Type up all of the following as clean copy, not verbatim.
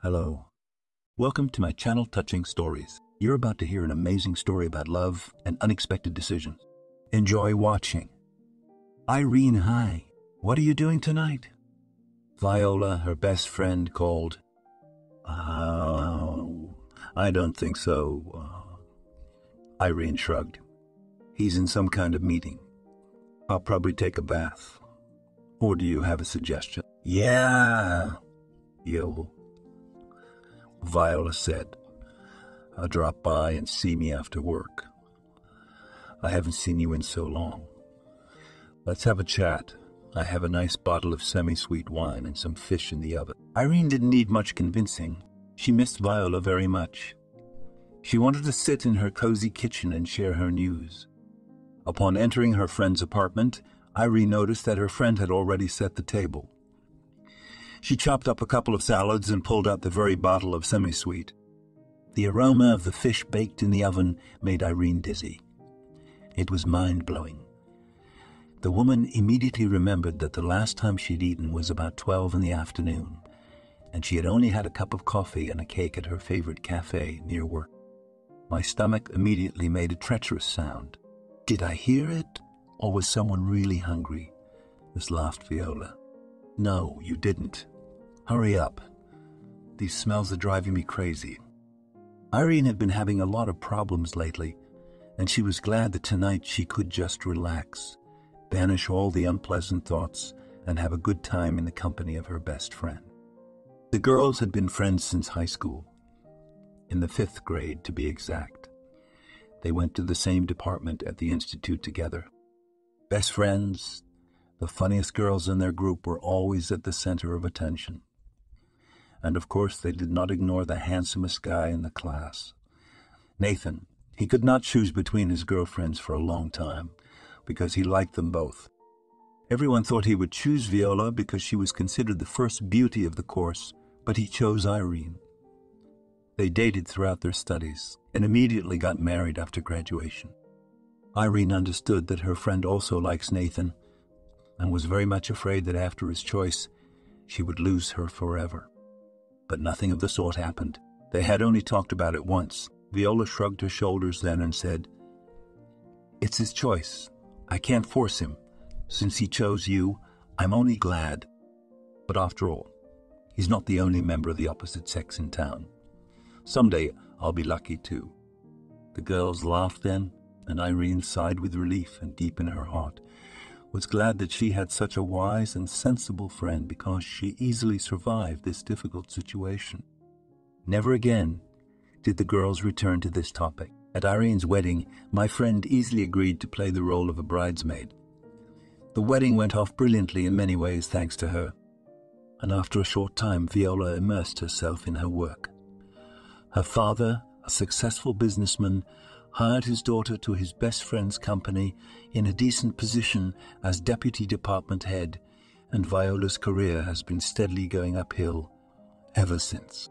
Hello. Welcome to my channel Touching Stories. You're about to hear an amazing story about love and unexpected decisions. Enjoy watching. Irene, hi. What are you doing tonight? Viola, her best friend, called. I don't think so. Irene shrugged. He's in some kind of meeting. I'll probably take a bath. Or do you have a suggestion? Yeah. Viola said. I'll drop by and see me after work. I haven't seen you in so long. Let's have a chat. I have a nice bottle of semi-sweet wine and some fish in the oven. Irene didn't need much convincing. She missed Viola very much. She wanted to sit in her cozy kitchen and share her news. Upon entering her friend's apartment, Irene noticed that her friend had already set the table. She chopped up a couple of salads and pulled out the very bottle of semi-sweet. The aroma of the fish baked in the oven made Irene dizzy. It was mind-blowing. The woman immediately remembered that the last time she'd eaten was about 12 in the afternoon, and she had only had a cup of coffee and a cake at her favorite cafe near work. My stomach immediately made a treacherous sound. Did I hear it, or was someone really hungry? Miss laughed Viola. No, you didn't. Hurry up. These smells are driving me crazy. Irene had been having a lot of problems lately, and she was glad that tonight she could just relax, banish all the unpleasant thoughts, and have a good time in the company of her best friend. The girls had been friends since high school, in the 5th grade to be exact. They went to the same department at the institute together. Best friends, the funniest girls in their group were always at the center of attention. And of course they did not ignore the handsomest guy in the class. Nathan, he could not choose between his girlfriends for a long time, because he liked them both. Everyone thought he would choose Viola because she was considered the first beauty of the course, but he chose Irene. They dated throughout their studies and immediately got married after graduation. Irene understood that her friend also likes Nathan and was very much afraid that after his choice, she would lose her forever. But nothing of the sort happened. They had only talked about it once. Viola shrugged her shoulders then and said, It's his choice. I can't force him. Since he chose you, I'm only glad. But after all, he's not the only member of the opposite sex in town. Someday I'll be lucky too. The girls laughed then, and Irene sighed with relief, and deep in her heart was glad that she had such a wise and sensible friend, because she easily survived this difficult situation. Never again did the girls return to this topic. At Irene's wedding, my friend easily agreed to play the role of a bridesmaid. The wedding went off brilliantly in many ways thanks to her, and after a short time Viola immersed herself in her work. Her father, a successful businessman, hired his daughter to his best friend's company in a decent position as deputy department head, and Viola's career has been steadily going uphill ever since.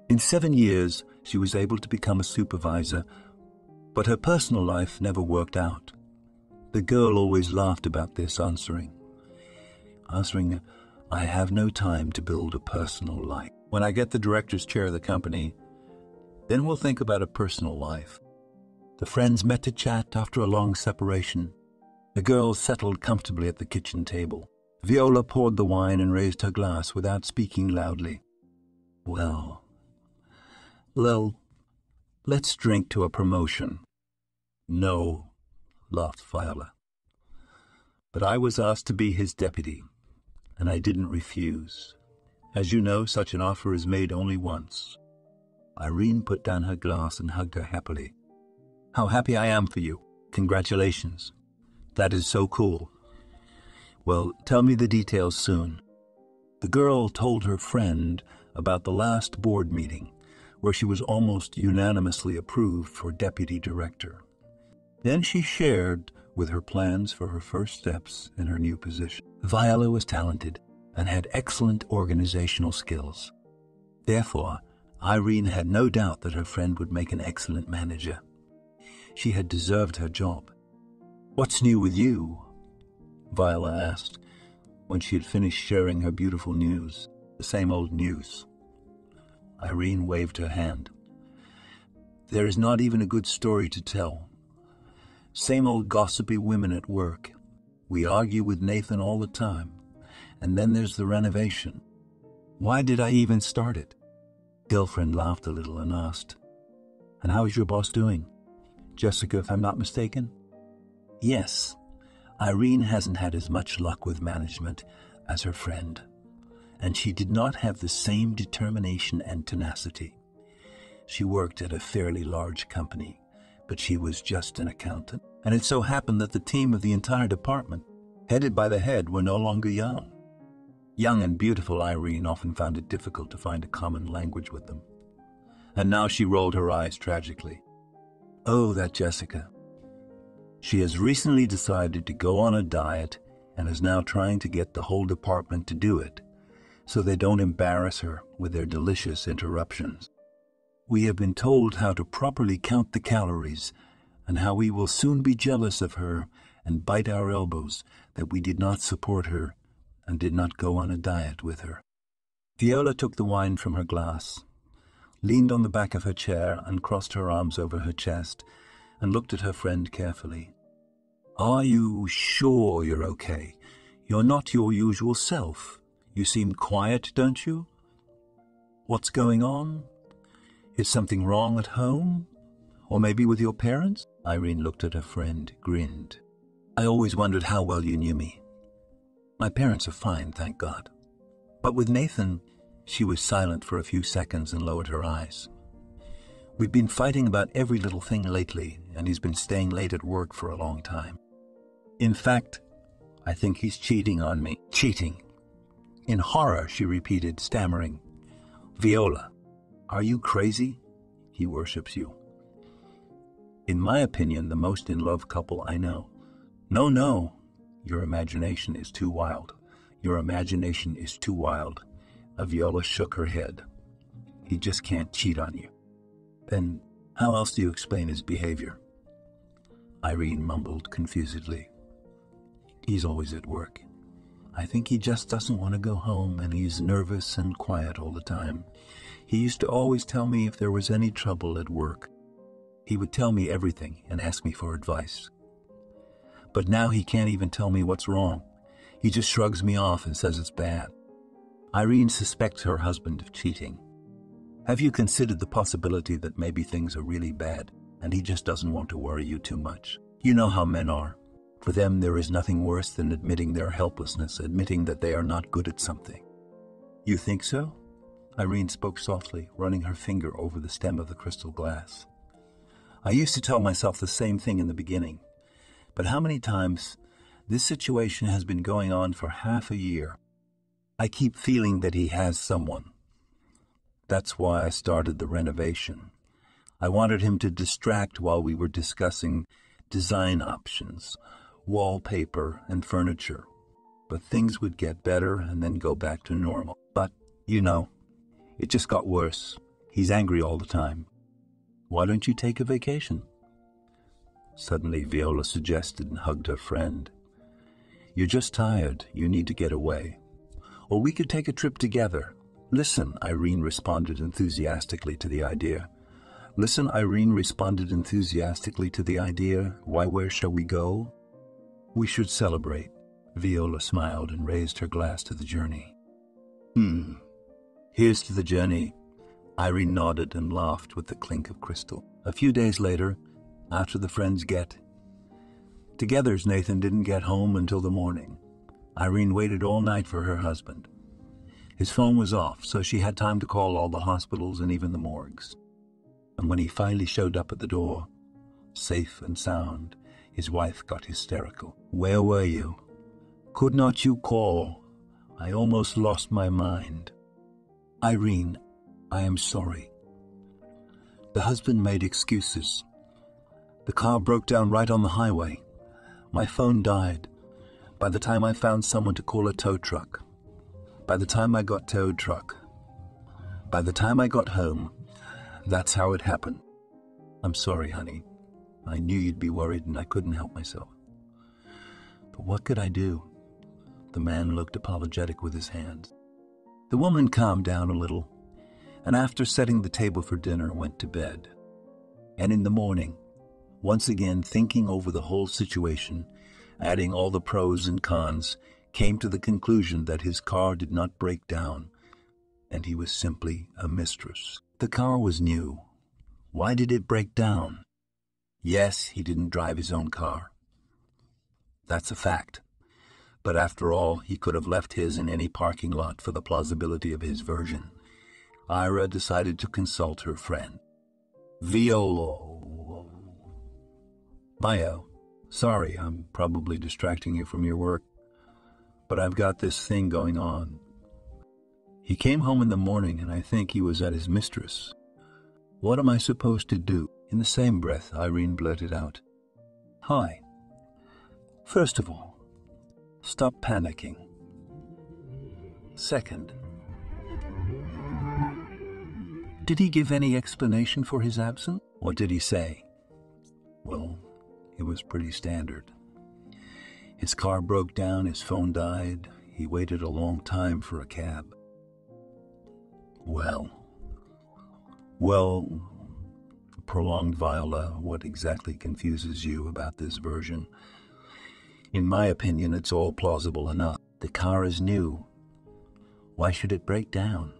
In 7 years, she was able to become a supervisor, but her personal life never worked out. The girl always laughed about this, answering, I have no time to build a personal life. When I get the director's chair of the company, then we'll think about a personal life. The friends met to chat after a long separation. The girls settled comfortably at the kitchen table. Viola poured the wine and raised her glass without speaking loudly. Well, let's drink to a promotion. No, laughed Viola. But I was asked to be his deputy, and I didn't refuse. As you know, such an offer is made only once. Irene put down her glass and hugged her happily. How happy I am for you. Congratulations. That is so cool. Well, tell me the details soon. The girl told her friend about the last board meeting, where she was almost unanimously approved for deputy director. Then she shared with her plans for her first steps in her new position. Viola was talented and had excellent organizational skills. Therefore, Irene had no doubt that her friend would make an excellent manager. She had deserved her job. What's new with you? Viola asked when she had finished sharing her beautiful news. The same old news. Irene waved her hand. There is not even a good story to tell. Same old gossipy women at work. We argue with Nathan all the time. And then there's the renovation. Why did I even start it? Girlfriend laughed a little and asked, And how is your boss doing? Jessica, if I'm not mistaken? Yes. Irene hasn't had as much luck with management as her friend, and she did not have the same determination and tenacity. She worked at a fairly large company, but she was just an accountant, and it so happened that the team of the entire department, headed by the head, were no longer young. Young and beautiful Irene often found it difficult to find a common language with them. And now she rolled her eyes tragically. Oh, that Jessica. She has recently decided to go on a diet and is now trying to get the whole department to do it, so they don't embarrass her with their delicious interruptions. We have been told how to properly count the calories and how we will soon be jealous of her and bite our elbows that we did not support her and did not go on a diet with her. Viola took the wine from her glass, leaned on the back of her chair and crossed her arms over her chest and looked at her friend carefully. Are you sure you're okay? You're not your usual self. You seem quiet, don't you? What's going on? Is something wrong at home? Or maybe with your parents? Irene looked at her friend, grinned. I always wondered how well you knew me. My parents are fine, thank God. But with Nathan, she was silent for a few seconds and lowered her eyes. We've been fighting about every little thing lately, and he's been staying late at work for a long time. In fact, I think he's cheating on me. Cheating. In horror, she repeated, stammering. Viola, are you crazy? He worships you. In my opinion, the most in-love couple I know. No. Your imagination is too wild. Your imagination is too wild. Viola shook her head. He just can't cheat on you. Then how else do you explain his behavior? Irene mumbled confusedly. He's always at work. I think he just doesn't want to go home, and he's nervous and quiet all the time. He used to always tell me if there was any trouble at work. He would tell me everything and ask me for advice. But now he can't even tell me what's wrong. He just shrugs me off and says it's bad. Irene suspects her husband of cheating. Have you considered the possibility that maybe things are really bad and he just doesn't want to worry you too much? You know how men are. For them, there is nothing worse than admitting their helplessness, admitting that they are not good at something. You think so? Irene spoke softly, running her finger over the stem of the crystal glass. I used to tell myself the same thing in the beginning. But how many times this situation has been going on for half a year? I keep feeling that he has someone. That's why I started the renovation. I wanted him to distract while we were discussing design options, wallpaper, and furniture. But things would get better and then go back to normal. But, it just got worse. He's angry all the time. Why don't you take a vacation? Suddenly, Viola suggested and hugged her friend. You're just tired. You need to get away. Or we could take a trip together. Listen, Irene responded enthusiastically to the idea. Why, where shall we go? We should celebrate. Viola smiled and raised her glass to the journey. Here's to the journey. Irene nodded and laughed with the clink of crystal. A few days later, after the friends get-togethers, Nathan didn't get home until the morning. Irene waited all night for her husband. His phone was off, so she had time to call all the hospitals and even the morgues. And when he finally showed up at the door, safe and sound, his wife got hysterical. Where were you? Could not you call? I almost lost my mind. Irene, I am sorry. The husband made excuses. The car broke down right on the highway. My phone died. By the time I found someone to call a tow truck. By the time I got towed truck. By the time I got home, that's how it happened. I'm sorry, honey. I knew you'd be worried and I couldn't help myself. But what could I do? The man looked apologetic with his hands. The woman calmed down a little and after setting the table for dinner, went to bed. And in the morning, once again thinking over the whole situation, adding all the pros and cons, came to the conclusion that his car did not break down, and he was simply a mistress. The car was new. Why did it break down? Yes, he didn't drive his own car. That's a fact. But after all, he could have left his in any parking lot for the plausibility of his version. Ira decided to consult her friend. Viola. Bio, sorry, I'm probably distracting you from your work, but I've got this thing going on. He came home in the morning, and I think he was at his mistress. What am I supposed to do? In the same breath, Irene blurted out, Hi. First of all, stop panicking. Second, did he give any explanation for his absence? What did he say? Well, it was pretty standard. His car broke down, his phone died, he waited a long time for a cab. Well, prolonged Viola, what exactly confuses you about this version? In my opinion, it's all plausible enough. The car is new. Why should it break down?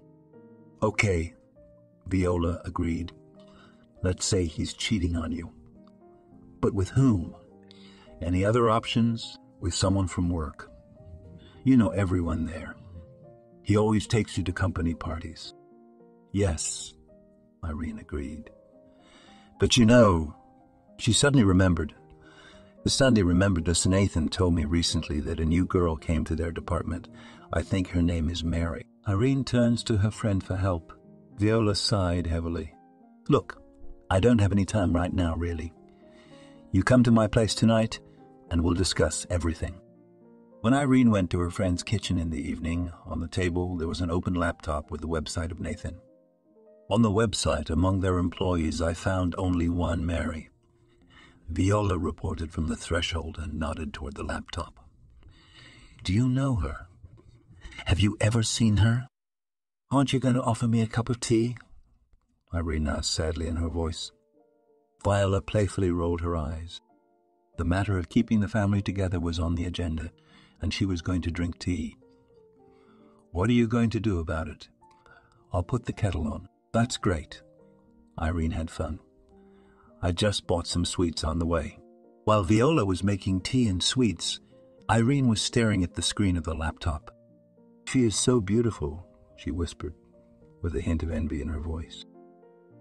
Okay, Viola agreed. Let's say he's cheating on you. But with whom? Any other options? With someone from work. You know everyone there. He always takes you to company parties. Yes, Irene agreed. But you know, she suddenly remembered. This Nathan told me recently that a new girl came to their department. I think her name is Mary. Irene turns to her friend for help. Viola sighed heavily. Look, I don't have any time right now, really. You come to my place tonight, and we'll discuss everything. When Irene went to her friend's kitchen in the evening, on the table there was an open laptop with the website of Nathan. On the website, among their employees, I found only one Mary. Viola reported from the threshold and nodded toward the laptop. Do you know her? Have you ever seen her? Aren't you going to offer me a cup of tea? Irene asked sadly in her voice. Viola playfully rolled her eyes. The matter of keeping the family together was on the agenda, and she was going to drink tea. What are you going to do about it? I'll put the kettle on. That's great. Irene had fun. I just bought some sweets on the way. While Viola was making tea and sweets, Irene was staring at the screen of the laptop. She is so beautiful, she whispered, with a hint of envy in her voice.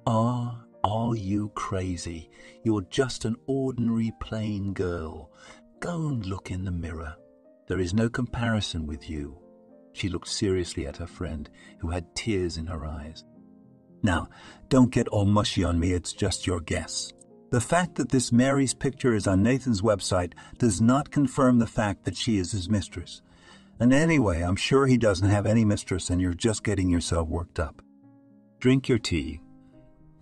Are you crazy? You're just an ordinary plain girl. Go and look in the mirror. There is no comparison with you. She looked seriously at her friend, who had tears in her eyes. Now, don't get all mushy on me, it's just your guess. The fact that this Mary's picture is on Nathan's website does not confirm the fact that she is his mistress. And anyway, I'm sure he doesn't have any mistress and you're just getting yourself worked up. Drink your tea.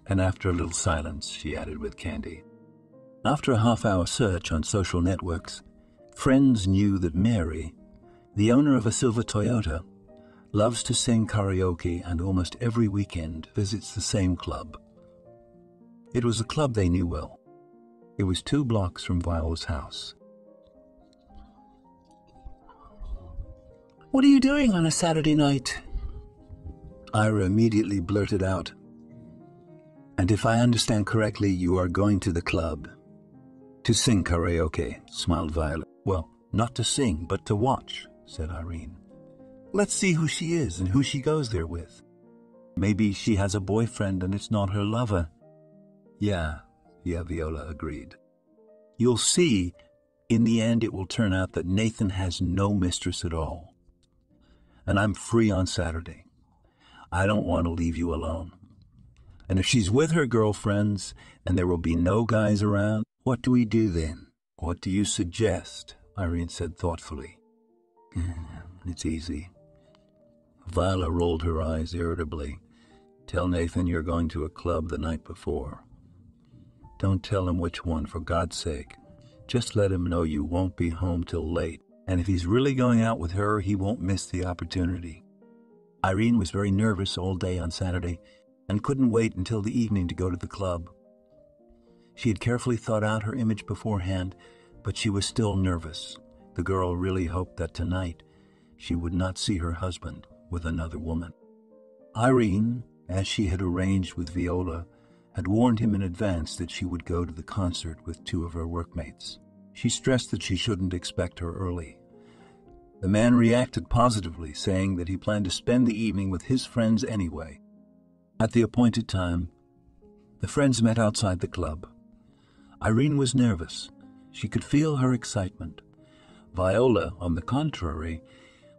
And after a little silence, she added with candy. After a half-hour search on social networks, friends knew that Mary, the owner of a silver Toyota, loves to sing karaoke and almost every weekend visits the same club. It was a club they knew well. It was 2 blocks from Viola's house. What are you doing on a Saturday night? Ira immediately blurted out. And if I understand correctly, you are going to the club. To sing karaoke, smiled Viola. Well, not to sing, but to watch, said Irene. Let's see who she is and who she goes there with. Maybe she has a boyfriend and it's not her lover. Yeah, Viola agreed. You'll see, in the end it will turn out that Nathan has no mistress at all. And I'm free on Saturday. I don't want to leave you alone. And if she's with her girlfriends and there will be no guys around, what do we do then? What do you suggest? Irene said thoughtfully. It's easy. Viola rolled her eyes irritably. Tell Nathan you're going to a club the night before. Don't tell him which one, for God's sake. Just let him know you won't be home till late. And if he's really going out with her, he won't miss the opportunity. Irene was very nervous all day on Saturday and couldn't wait until the evening to go to the club. She had carefully thought out her image beforehand, but she was still nervous. The girl really hoped that tonight she would not see her husband with another woman. Irene, as she had arranged with Viola, had warned him in advance that she would go to the concert with two of her workmates. She stressed that she shouldn't expect her early. The man reacted positively, saying that he planned to spend the evening with his friends anyway. At the appointed time, the friends met outside the club. Irene was nervous. She could feel her excitement. Viola, on the contrary,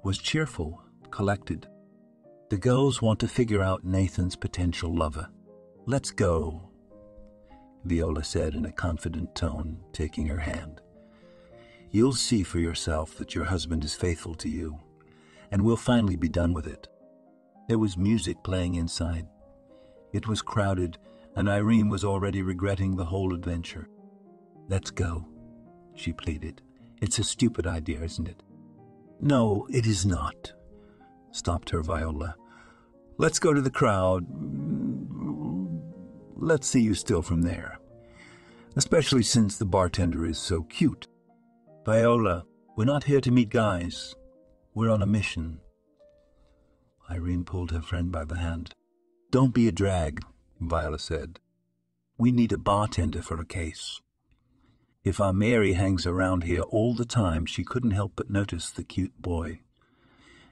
was cheerful, collected. The girls want to figure out Nathan's potential lover. "Let's go," Viola said in a confident tone, taking her hand. "You'll see for yourself that your husband is faithful to you, and we'll finally be done with it." There was music playing inside. It was crowded, and Irene was already regretting the whole adventure. "Let's go," she pleaded. "It's a stupid idea, isn't it?" "No, it is not," stopped her Viola. "Let's go to the crowd. Let's see you still from there, especially since the bartender is so cute." "Viola, we're not here to meet guys. We're on a mission." Irene pulled her friend by the hand. "Don't be a drag," Viola said. "We need a bartender for a case. If our Mary hangs around here all the time, she couldn't help but notice the cute boy.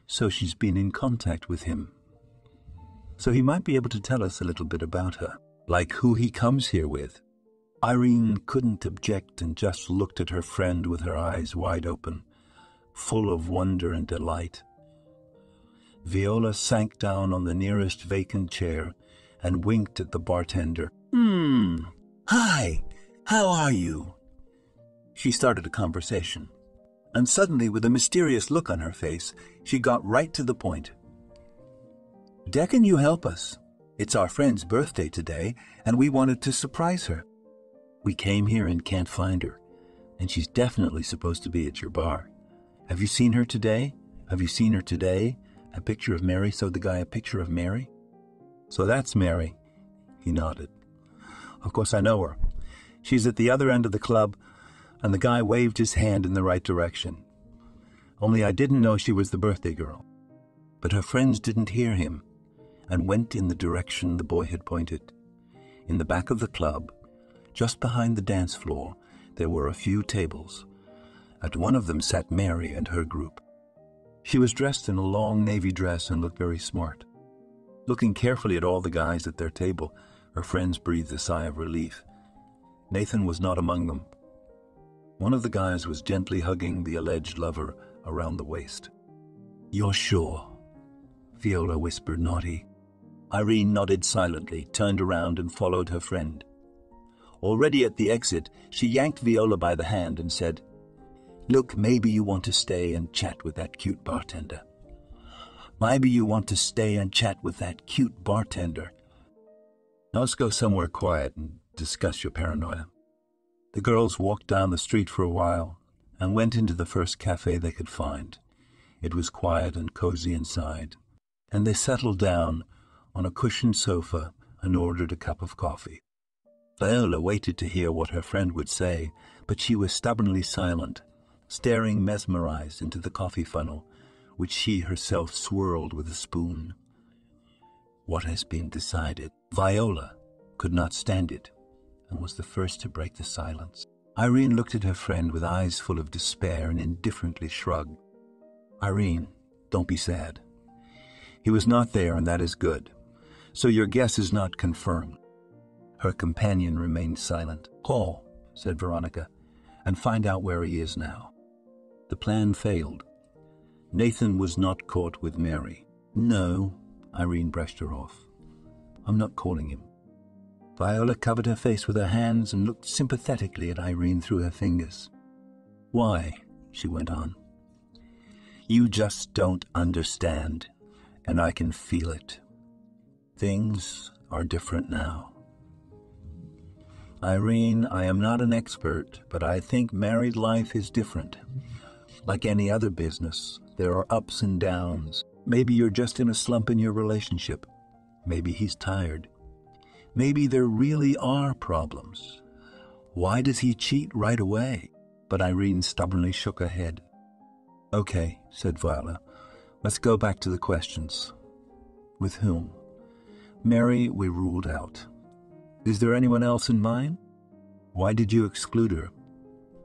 So she's been in contact with him. So he might be able to tell us a little bit about her, like who he comes here with." Irene couldn't object and just looked at her friend with her eyes wide open, full of wonder and delight. Viola sank down on the nearest vacant chair and winked at the bartender. Hi, how are you?" She started a conversation, and suddenly, with a mysterious look on her face, she got right to the point. "Can you help us? It's our friend's birthday today, and we wanted to surprise her. We came here and can't find her, and she's definitely supposed to be at your bar. Have you seen her today? Have you seen her today? A picture of Mary." So the guy, a picture of Mary? "So that's Mary." He nodded. "Of course I know her. She's at the other end of the club," and the guy waved his hand in the right direction. "Only I didn't know she was the birthday girl." But her friends didn't hear him and went in the direction the boy had pointed. In the back of the club, just behind the dance floor, there were a few tables. At one of them sat Mary and her group. She was dressed in a long navy dress and looked very smart. Looking carefully at all the guys at their table, her friends breathed a sigh of relief. Nathan was not among them. One of the guys was gently hugging the alleged lover around the waist. "You're sure?" Viola whispered naughty. Irene nodded silently, turned around and followed her friend. Already at the exit, she yanked Viola by the hand and said, "Look, maybe you want to stay and chat with that cute bartender. Maybe you want to stay and chat with that cute bartender. Now let's go somewhere quiet and discuss your paranoia." The girls walked down the street for a while and went into the first cafe they could find. It was quiet and cozy inside, and they settled down on a cushioned sofa and ordered a cup of coffee. Viola waited to hear what her friend would say, but she was stubbornly silent, staring mesmerized into the coffee funnel, which she herself swirled with a spoon. "What has been decided?" Viola could not stand it and was the first to break the silence. Irene looked at her friend with eyes full of despair and indifferently shrugged. "Irene, don't be sad. He was not there, and that is good. So your guess is not confirmed." Her companion remained silent. "Call," said Veronica, "and find out where he is now." The plan failed. Nathan was not caught with Mary. "No," Irene brushed her off. "I'm not calling him." Viola covered her face with her hands and looked sympathetically at Irene through her fingers. "Why?" she went on. "You just don't understand, and I can feel it. Things are different now. Irene, I am not an expert, but I think married life is different. Like any other business, there are ups and downs. Maybe you're just in a slump in your relationship. Maybe he's tired. Maybe there really are problems. Why does he cheat right away? But Irene stubbornly shook her head. Okay, said Viola. Let's go back to the questions. With whom? Mary we ruled out. Is there anyone else in mind? Why did you exclude her?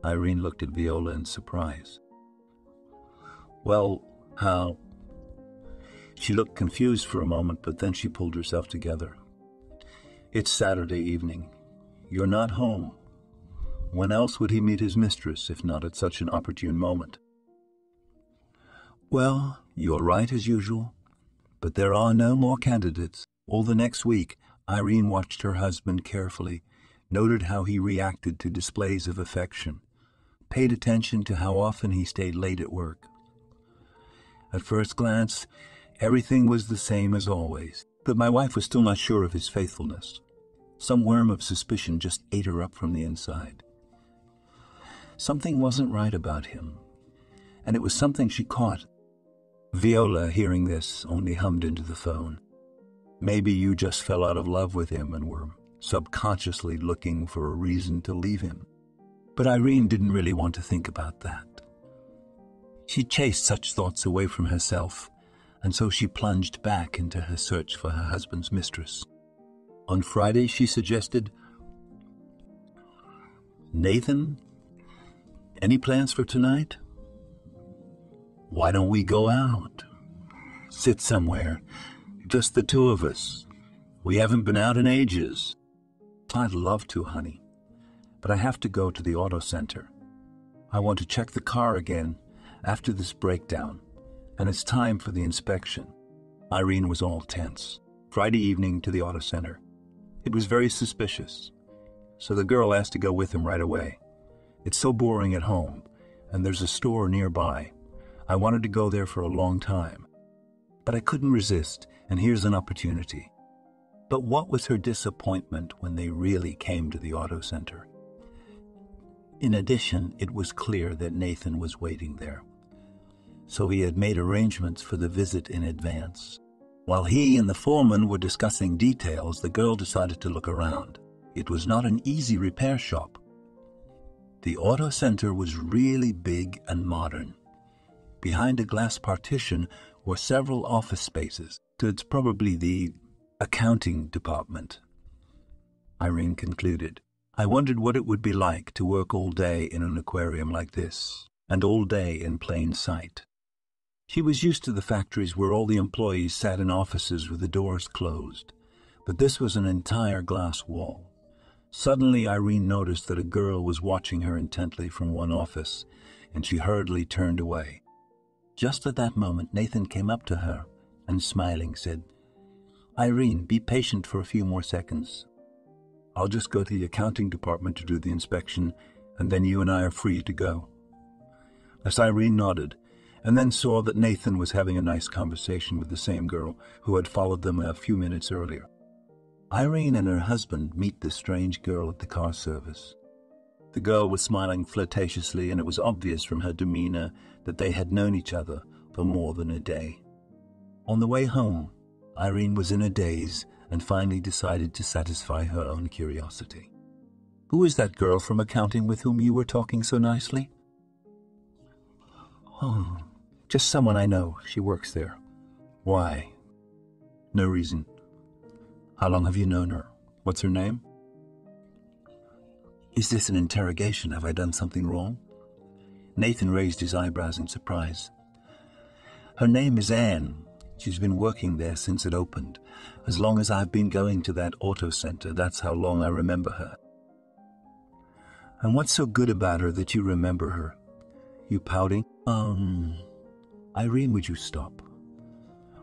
Irene looked at Viola in surprise. Well, how? She looked confused for a moment, but then she pulled herself together. It's Saturday evening. You're not home. When else would he meet his mistress, if not at such an opportune moment? Well, you're right as usual, but there are no more candidates. All the next week, Irene watched her husband carefully, noted how he reacted to displays of affection, paid attention to how often he stayed late at work. At first glance, everything was the same as always, but my wife was still not sure of his faithfulness. Some worm of suspicion just ate her up from the inside. Something wasn't right about him, and it was something she caught. Viola, hearing this, only hummed into the phone. Maybe you just fell out of love with him and were subconsciously looking for a reason to leave him. But Irene didn't really want to think about that. She chased such thoughts away from herself, and so she plunged back into her search for her husband's mistress. On Friday, she suggested, Nathan, any plans for tonight? Why don't we go out? Sit somewhere, just the two of us. We haven't been out in ages. I'd love to, honey, but I have to go to the auto center. I want to check the car again after this breakdown, and it's time for the inspection. Irene was all tense. Friday evening to the auto center. It was very suspicious, so the girl asked to go with him right away. It's so boring at home, and there's a store nearby. I wanted to go there for a long time, but I couldn't resist, and here's an opportunity. But what was her disappointment when they really came to the auto center? In addition, it was clear that Nathan was waiting there, so he had made arrangements for the visit in advance. While he and the foreman were discussing details, the girl decided to look around. It was not an easy repair shop. The auto center was really big and modern. Behind a glass partition were several office spaces. It's probably the accounting department, Irene concluded. I wondered what it would be like to work all day in an aquarium like this, and all day in plain sight. She was used to the factories where all the employees sat in offices with the doors closed, but this was an entire glass wall. Suddenly, Irene noticed that a girl was watching her intently from one office, and she hurriedly turned away. Just at that moment, Nathan came up to her and, smiling, said, Irene, be patient for a few more seconds. I'll just go to the accounting department to do the inspection, and then you and I are free to go. As Irene nodded, and then saw that Nathan was having a nice conversation with the same girl who had followed them a few minutes earlier. Irene and her husband meet the strange girl at the car service. The girl was smiling flirtatiously, and it was obvious from her demeanor that they had known each other for more than a day. On the way home, Irene was in a daze and finally decided to satisfy her own curiosity. Who is that girl from accounting with whom you were talking so nicely? Oh, just someone I know. She works there. Why? No reason. How long have you known her? What's her name? Is this an interrogation? Have I done something wrong? Nathan raised his eyebrows in surprise. Her name is Anne. She's been working there since it opened. As long as I've been going to that auto center, that's how long I remember her. And what's so good about her that you remember her? You pouting? Irene, would you stop?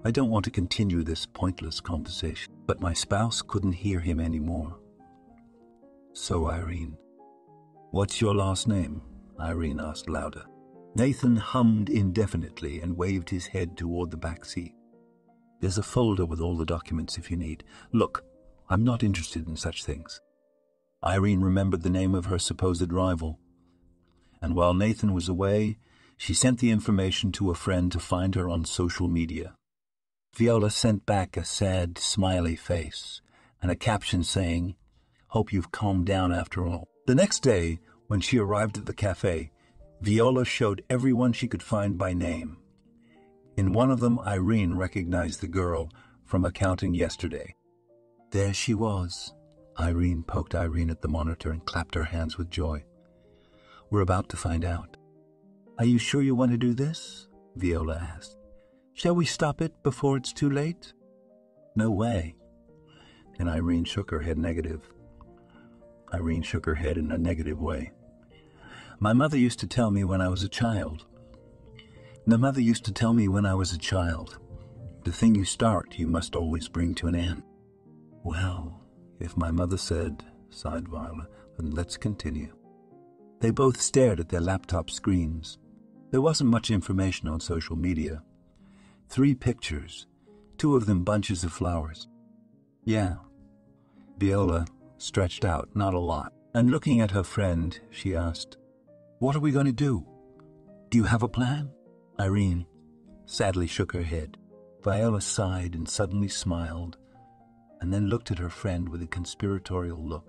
I don't want to continue this pointless conversation, but my spouse couldn't hear him anymore. So, Irene, what's your last name? Irene asked louder. Nathan hummed indefinitely and waved his head toward the back seat. There's a folder with all the documents if you need. Look, I'm not interested in such things. Irene remembered the name of her supposed rival, and while Nathan was away, she sent the information to a friend to find her on social media. Viola sent back a sad, smiley face and a caption saying, "Hope you've calmed down after all." The next day, when she arrived at the cafe, Viola showed everyone she could find by name. In one of them, Irene recognized the girl from accounting yesterday. There she was. Irene poked Irene at the monitor and clapped her hands with joy. "We're about to find out." "Are you sure you want to do this?" Viola asked. "Shall we stop it before it's too late?" "No way." And Irene shook her head negative. Irene shook her head in a negative way. "My mother used to tell me when I was a child. The thing you start, you must always bring to an end." "Well, if my mother said," sighed Viola, "then let's continue." They both stared at their laptop screens. There wasn't much information on social media. 3 pictures, 2 of them bunches of flowers. "Yeah." Viola stretched out, not a lot, and looking at her friend, she asked, "What are we going to do? Do you have a plan?" Irene sadly shook her head. Viola sighed and suddenly smiled, and then looked at her friend with a conspiratorial look.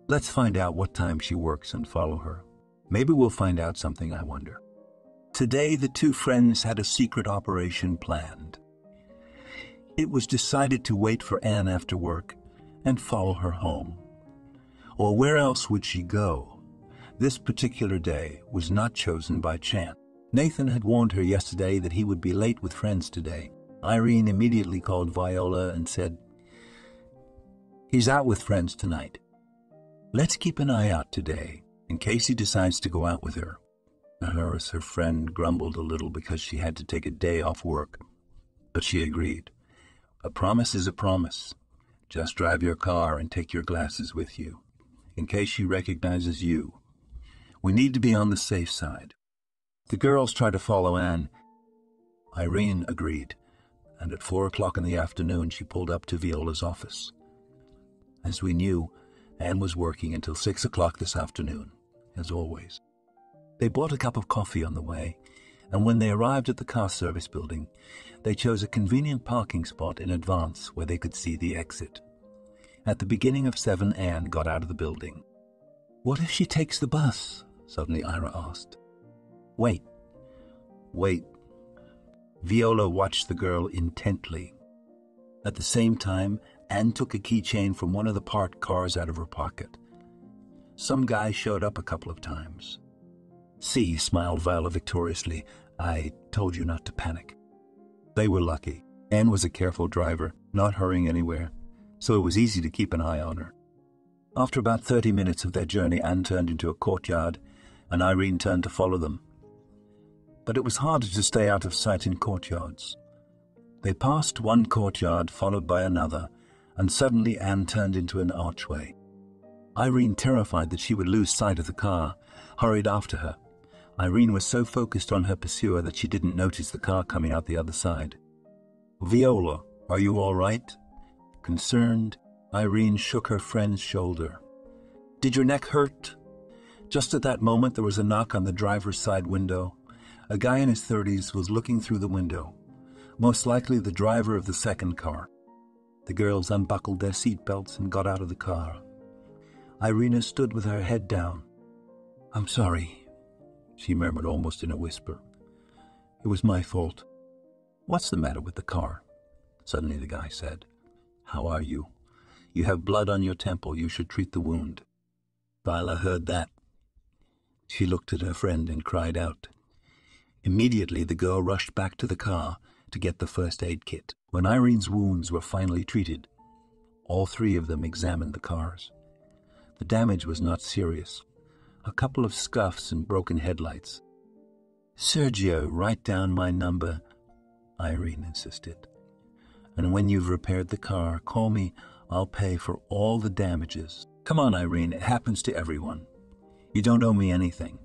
"Let's find out what time she works and follow her. Maybe we'll find out something, I wonder." Today, the 2 friends had a secret operation planned. It was decided to wait for Anne after work and follow her home. Or where else would she go? This particular day was not chosen by chance. Nathan had warned her yesterday that he would be late with friends today. Irene immediately called Viola and said, "He's out with friends tonight. Let's keep an eye out today, in case he decides to go out with her." Her friend grumbled a little because she had to take a day off work, but she agreed. "A promise is a promise. Just drive your car and take your glasses with you, in case she recognizes you. We need to be on the safe side." The girls tried to follow Anne. Irene agreed, and at 4 o'clock in the afternoon she pulled up to Viola's office. As we knew, Anne was working until 6 o'clock this afternoon, as always. They bought a cup of coffee on the way, and when they arrived at the car service building, they chose a convenient parking spot in advance where they could see the exit. At the beginning of 7, Anne got out of the building. "What if she takes the bus?" suddenly Ira asked. Wait. Viola watched the girl intently. At the same time, Anne took a keychain from one of the parked cars out of her pocket. Some guy showed up a couple of times. "See," smiled Viola victoriously, "I told you not to panic." They were lucky. Anne was a careful driver, not hurrying anywhere, so it was easy to keep an eye on her. After about 30 minutes of their journey, Anne turned into a courtyard, and Irene turned to follow them. But it was harder to stay out of sight in courtyards. They passed one courtyard, followed by another, and suddenly Anne turned into an archway. Irene, terrified that she would lose sight of the car, hurried after her. Irene was so focused on her pursuer that she didn't notice the car coming out the other side. "Viola, are you all right?" Concerned, Irene shook her friend's shoulder. "Did your neck hurt?" Just at that moment, there was a knock on the driver's side window. A guy in his 30s was looking through the window, most likely the driver of the second car. The girls unbuckled their seatbelts and got out of the car. Irina stood with her head down. "I'm sorry," she murmured almost in a whisper. "It was my fault." "What's the matter with the car?" Suddenly the guy said. "How are you? You have blood on your temple. You should treat the wound." Viola heard that. She looked at her friend and cried out. Immediately, the girl rushed back to the car to get the first aid kit. When Irene's wounds were finally treated, all 3 of them examined the cars. The damage was not serious. A couple of scuffs and broken headlights. "Sergio, write down my number," Irene insisted. "And when you've repaired the car, call me. I'll pay for all the damages." "Come on, Irene, it happens to everyone. You don't owe me anything.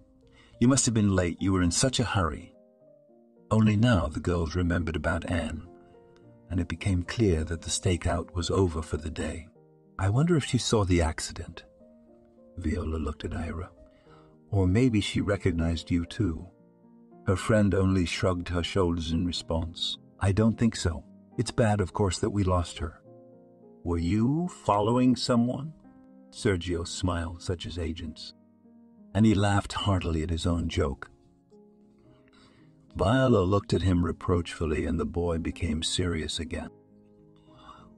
You must have been late. You were in such a hurry." Only now the girls remembered about Anne, and it became clear that the stakeout was over for the day. "I wonder if she saw the accident." Viola looked at Ira. "Or maybe she recognized you too." Her friend only shrugged her shoulders in response. "I don't think so. It's bad, of course, that we lost her. Were you following someone? Sergio smiled, such as agents, and he laughed heartily at his own joke. Viola looked at him reproachfully, and the boy became serious again.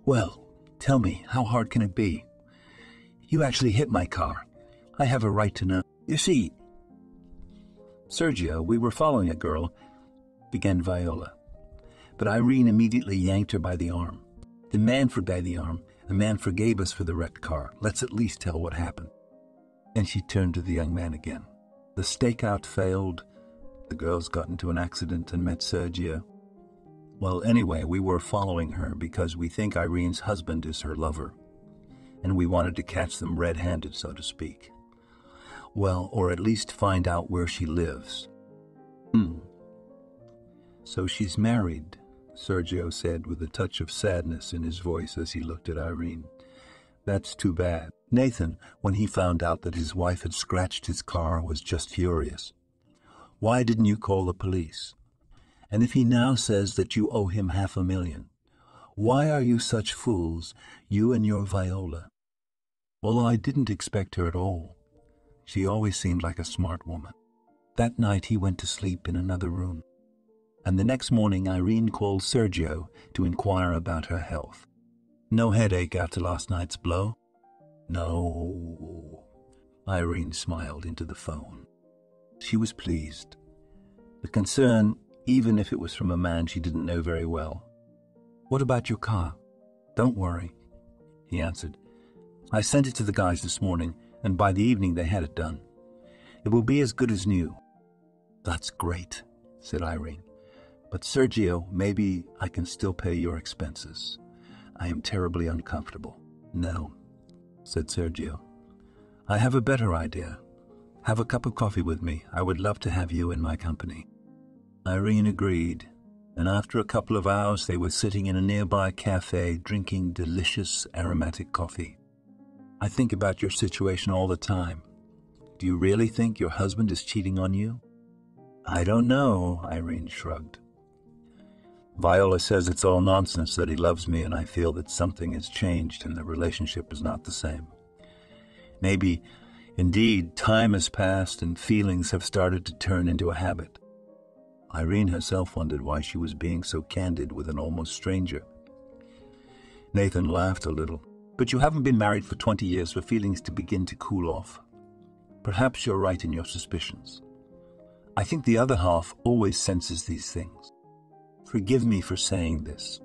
Well, tell me, how hard can it be? You actually hit my car. I have a right to know. You see, Sergio, we were following a girl, began Viola, but Irene immediately yanked her by the arm. The man forgave us for the wrecked car. Let's at least tell what happened. And she turned to the young man again. The stakeout failed. The girls got into an accident and met Sergio. Well, anyway, we were following her because we think Irene's husband is her lover, and we wanted to catch them red-handed, so to speak. Well, or at least find out where she lives. So she's married, Sergio said with a touch of sadness in his voice as he looked at Irene. That's too bad. Nathan, when he found out that his wife had scratched his car, was just furious. Why didn't you call the police? And if he now says that you owe him $500,000, why are you such fools, you and your Viola? Well, I didn't expect her at all. She always seemed like a smart woman. That night he went to sleep in another room, and the next morning Irene called Sergio to inquire about her health. No headache after last night's blow? No. Irene smiled into the phone. She was pleased. The concern, even if it was from a man she didn't know very well. What about your car? Don't worry, he answered. I sent it to the guys this morning, and by the evening they had it done. It will be as good as new. That's great, said Irene. But Sergio, maybe I can still pay your expenses. I am terribly uncomfortable. No, said Sergio. I have a better idea. Have a cup of coffee with me. I would love to have you in my company. Irene agreed, and after a couple of hours they were sitting in a nearby cafe drinking delicious aromatic coffee. I think about your situation all the time. Do you really think your husband is cheating on you? I don't know, Irene shrugged. Viola says it's all nonsense, that he loves me, and I feel that something has changed and the relationship is not the same. Maybe, indeed, time has passed and feelings have started to turn into a habit. Irene herself wondered why she was being so candid with an almost stranger. Nathan laughed a little. But you haven't been married for 20 years for feelings to begin to cool off. Perhaps you're right in your suspicions. I think the other half always senses these things. Forgive me for saying this.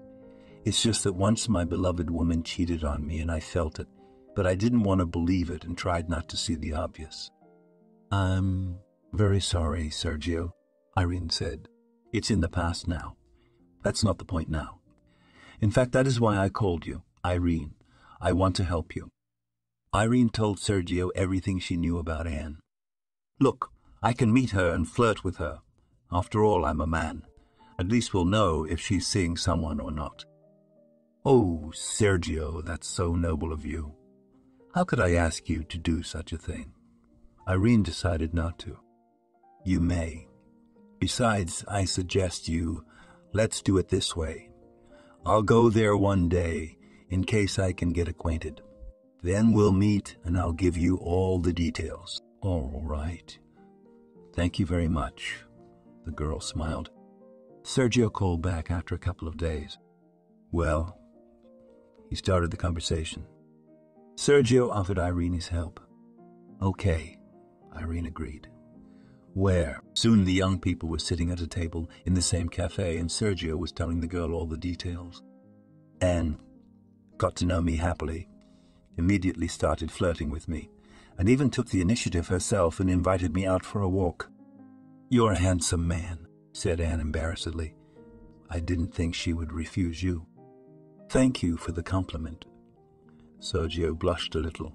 It's just that once my beloved woman cheated on me and I felt it, but I didn't want to believe it and tried not to see the obvious. I'm very sorry, Sergio, Irene said. It's in the past now. That's not the point now. In fact, that is why I called you, Irene. I want to help you. Irene told Sergio everything she knew about Anne. Look, I can meet her and flirt with her. After all, I'm a man. At least we'll know if she's seeing someone or not. Oh, Sergio, that's so noble of you. How could I ask you to do such a thing? Irene decided not to. You may. Besides, I suggest let's do it this way. I'll go there one day, in case I can get acquainted. Then we'll meet and I'll give you all the details. All right. Thank you very much. The girl smiled. Sergio called back after a couple of days. Well, he started the conversation. Sergio offered Irene his help. Okay, Irene agreed. Where? Soon the young people were sitting at a table in the same cafe and Sergio was telling the girl all the details. Anne got to know me happily, immediately started flirting with me, and even took the initiative herself and invited me out for a walk. You're a handsome man, said Anne embarrassedly. I didn't think she would refuse you. Thank you for the compliment. Sergio blushed a little.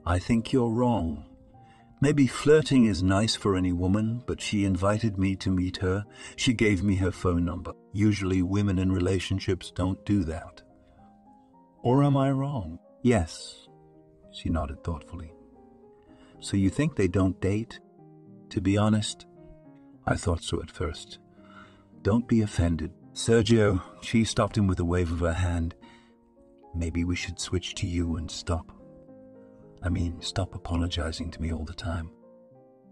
I think you're wrong. Maybe flirting is nice for any woman, but she invited me to meet her. She gave me her phone number. Usually women in relationships don't do that. Or am I wrong? Yes, she nodded thoughtfully. So you think they don't date? To be honest, I thought so at first. Don't be offended. Sergio, she stopped him with a wave of her hand. Maybe we should switch to you and stop. Stop apologizing to me all the time.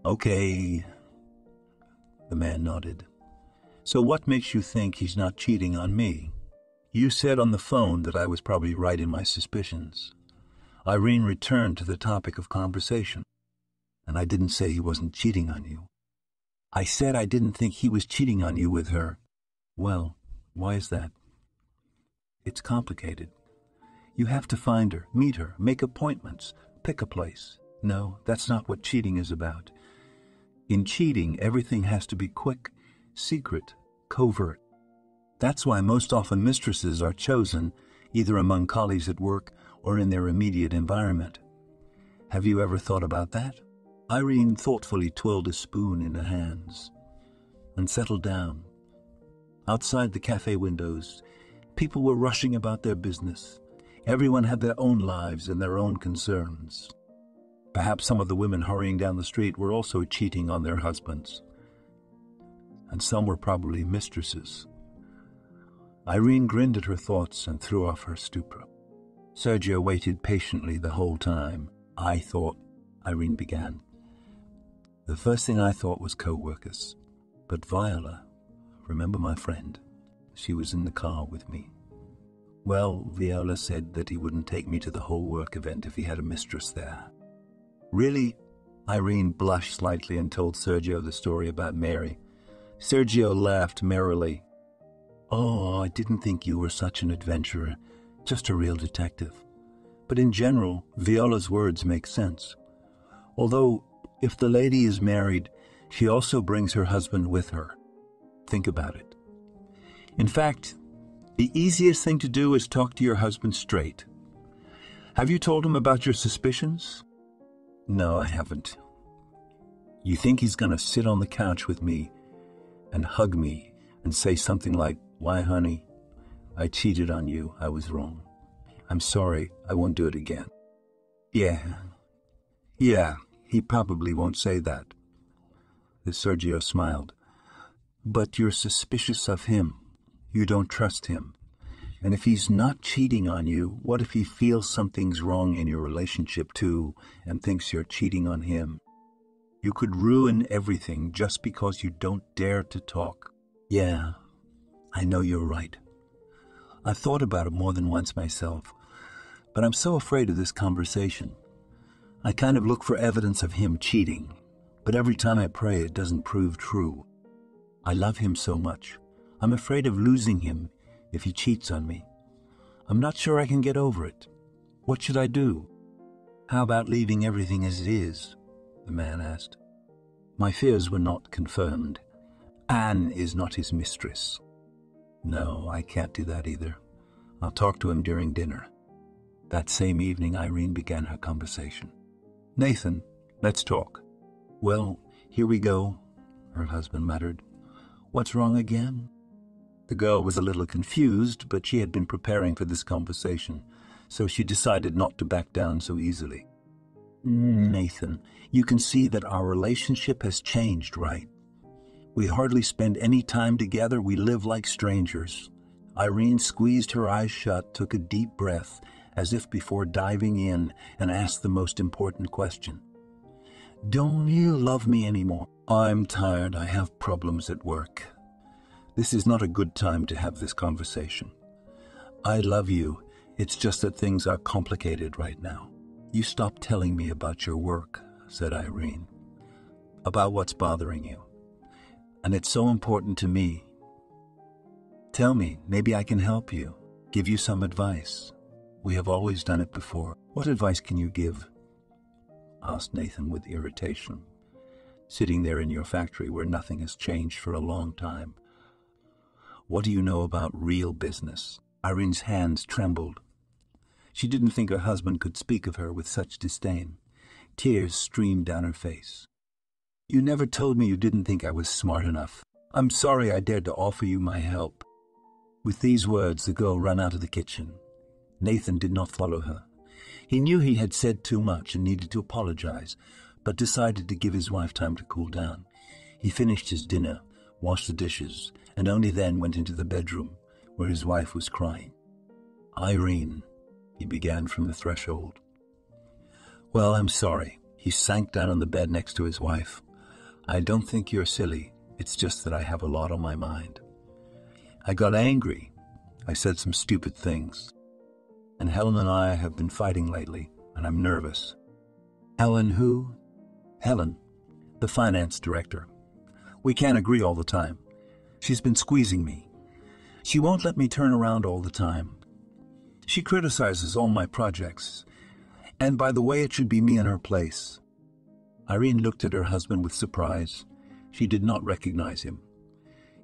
Okay. The man nodded. So what makes you think he's not cheating on me? You said on the phone that I was probably right in my suspicions. Irene returned to the topic of conversation. And I didn't say he wasn't cheating on you. I said I didn't think he was cheating on you with her. Well, why is that? It's complicated. You have to find her, meet her, make appointments, pick a place. No, that's not what cheating is about. In cheating, everything has to be quick, secret, covert. That's why most often mistresses are chosen, either among colleagues at work or in their immediate environment. Have you ever thought about that? Irene thoughtfully twirled a spoon in her hands and settled down. Outside the cafe windows, people were rushing about their business. Everyone had their own lives and their own concerns. Perhaps some of the women hurrying down the street were also cheating on their husbands. And some were probably mistresses. Irene grinned at her thoughts and threw off her stupor. Sergio waited patiently the whole time. I thought, Irene began. The first thing I thought was co-workers. But Viola, remember my friend? She was in the car with me. Well, Viola said that he wouldn't take me to the whole work event if he had a mistress there. Really? Irene blushed slightly and told Sergio the story about Mary. Sergio laughed merrily. Oh, I didn't think you were such an adventurer, just a real detective. But in general, Viola's words make sense. Although, if the lady is married, she also brings her husband with her. Think about it. In fact, the easiest thing to do is talk to your husband straight. Have you told him about your suspicions? No, I haven't. You think he's going to sit on the couch with me and hug me and say something like, "Why, honey, I cheated on you. I was wrong. I'm sorry. I won't do it again." Yeah, he probably won't say that. Sergio smiled. But you're suspicious of him. You don't trust him. And if he's not cheating on you, what if he feels something's wrong in your relationship too and thinks you're cheating on him? You could ruin everything just because you don't dare to talk. Yeah, I know you're right. I've thought about it more than once myself, but I'm so afraid of this conversation. I kind of look for evidence of him cheating, but every time I pray it doesn't prove true. I love him so much. I'm afraid of losing him if he cheats on me. I'm not sure I can get over it. What should I do? How about leaving everything as it is? The man asked. My fears were not confirmed. Anne is not his mistress. No, I can't do that either. I'll talk to him during dinner. That same evening, Irene began her conversation. Nathan, let's talk. Well, here we go, her husband muttered. What's wrong again? The girl was a little confused, but she had been preparing for this conversation, so she decided not to back down so easily. Nathan, you can see that our relationship has changed, right? We hardly spend any time together. We live like strangers. Irene squeezed her eyes shut, took a deep breath, as if before diving in, and asked the most important question. Don't you love me anymore? I'm tired. I have problems at work. This is not a good time to have this conversation. I love you. It's just that things are complicated right now. You stop telling me about your work, said Irene. About what's bothering you. And it's so important to me. Tell me, maybe I can help you, give you some advice. We have always done it before. What advice can you give? Asked Nathan with irritation. Sitting there in your factory where nothing has changed for a long time. What do you know about real business? Irene's hands trembled. She didn't think her husband could speak of her with such disdain. Tears streamed down her face. You never told me you didn't think I was smart enough. I'm sorry I dared to offer you my help. With these words, the girl ran out of the kitchen. Nathan did not follow her. He knew he had said too much and needed to apologize, but decided to give his wife time to cool down. He finished his dinner, washed the dishes, and only then went into the bedroom where his wife was crying. "Irene," he began from the threshold. "Well, I'm sorry." He sank down on the bed next to his wife. "I don't think you're silly. It's just that I have a lot on my mind. I got angry. I said some stupid things. And Helen and I have been fighting lately, and I'm nervous." "Helen who?" "Helen, the finance director. We can't agree all the time. She's been squeezing me. She won't let me turn around all the time. She criticizes all my projects. And by the way, it should be me in her place." Irene looked at her husband with surprise. She did not recognize him.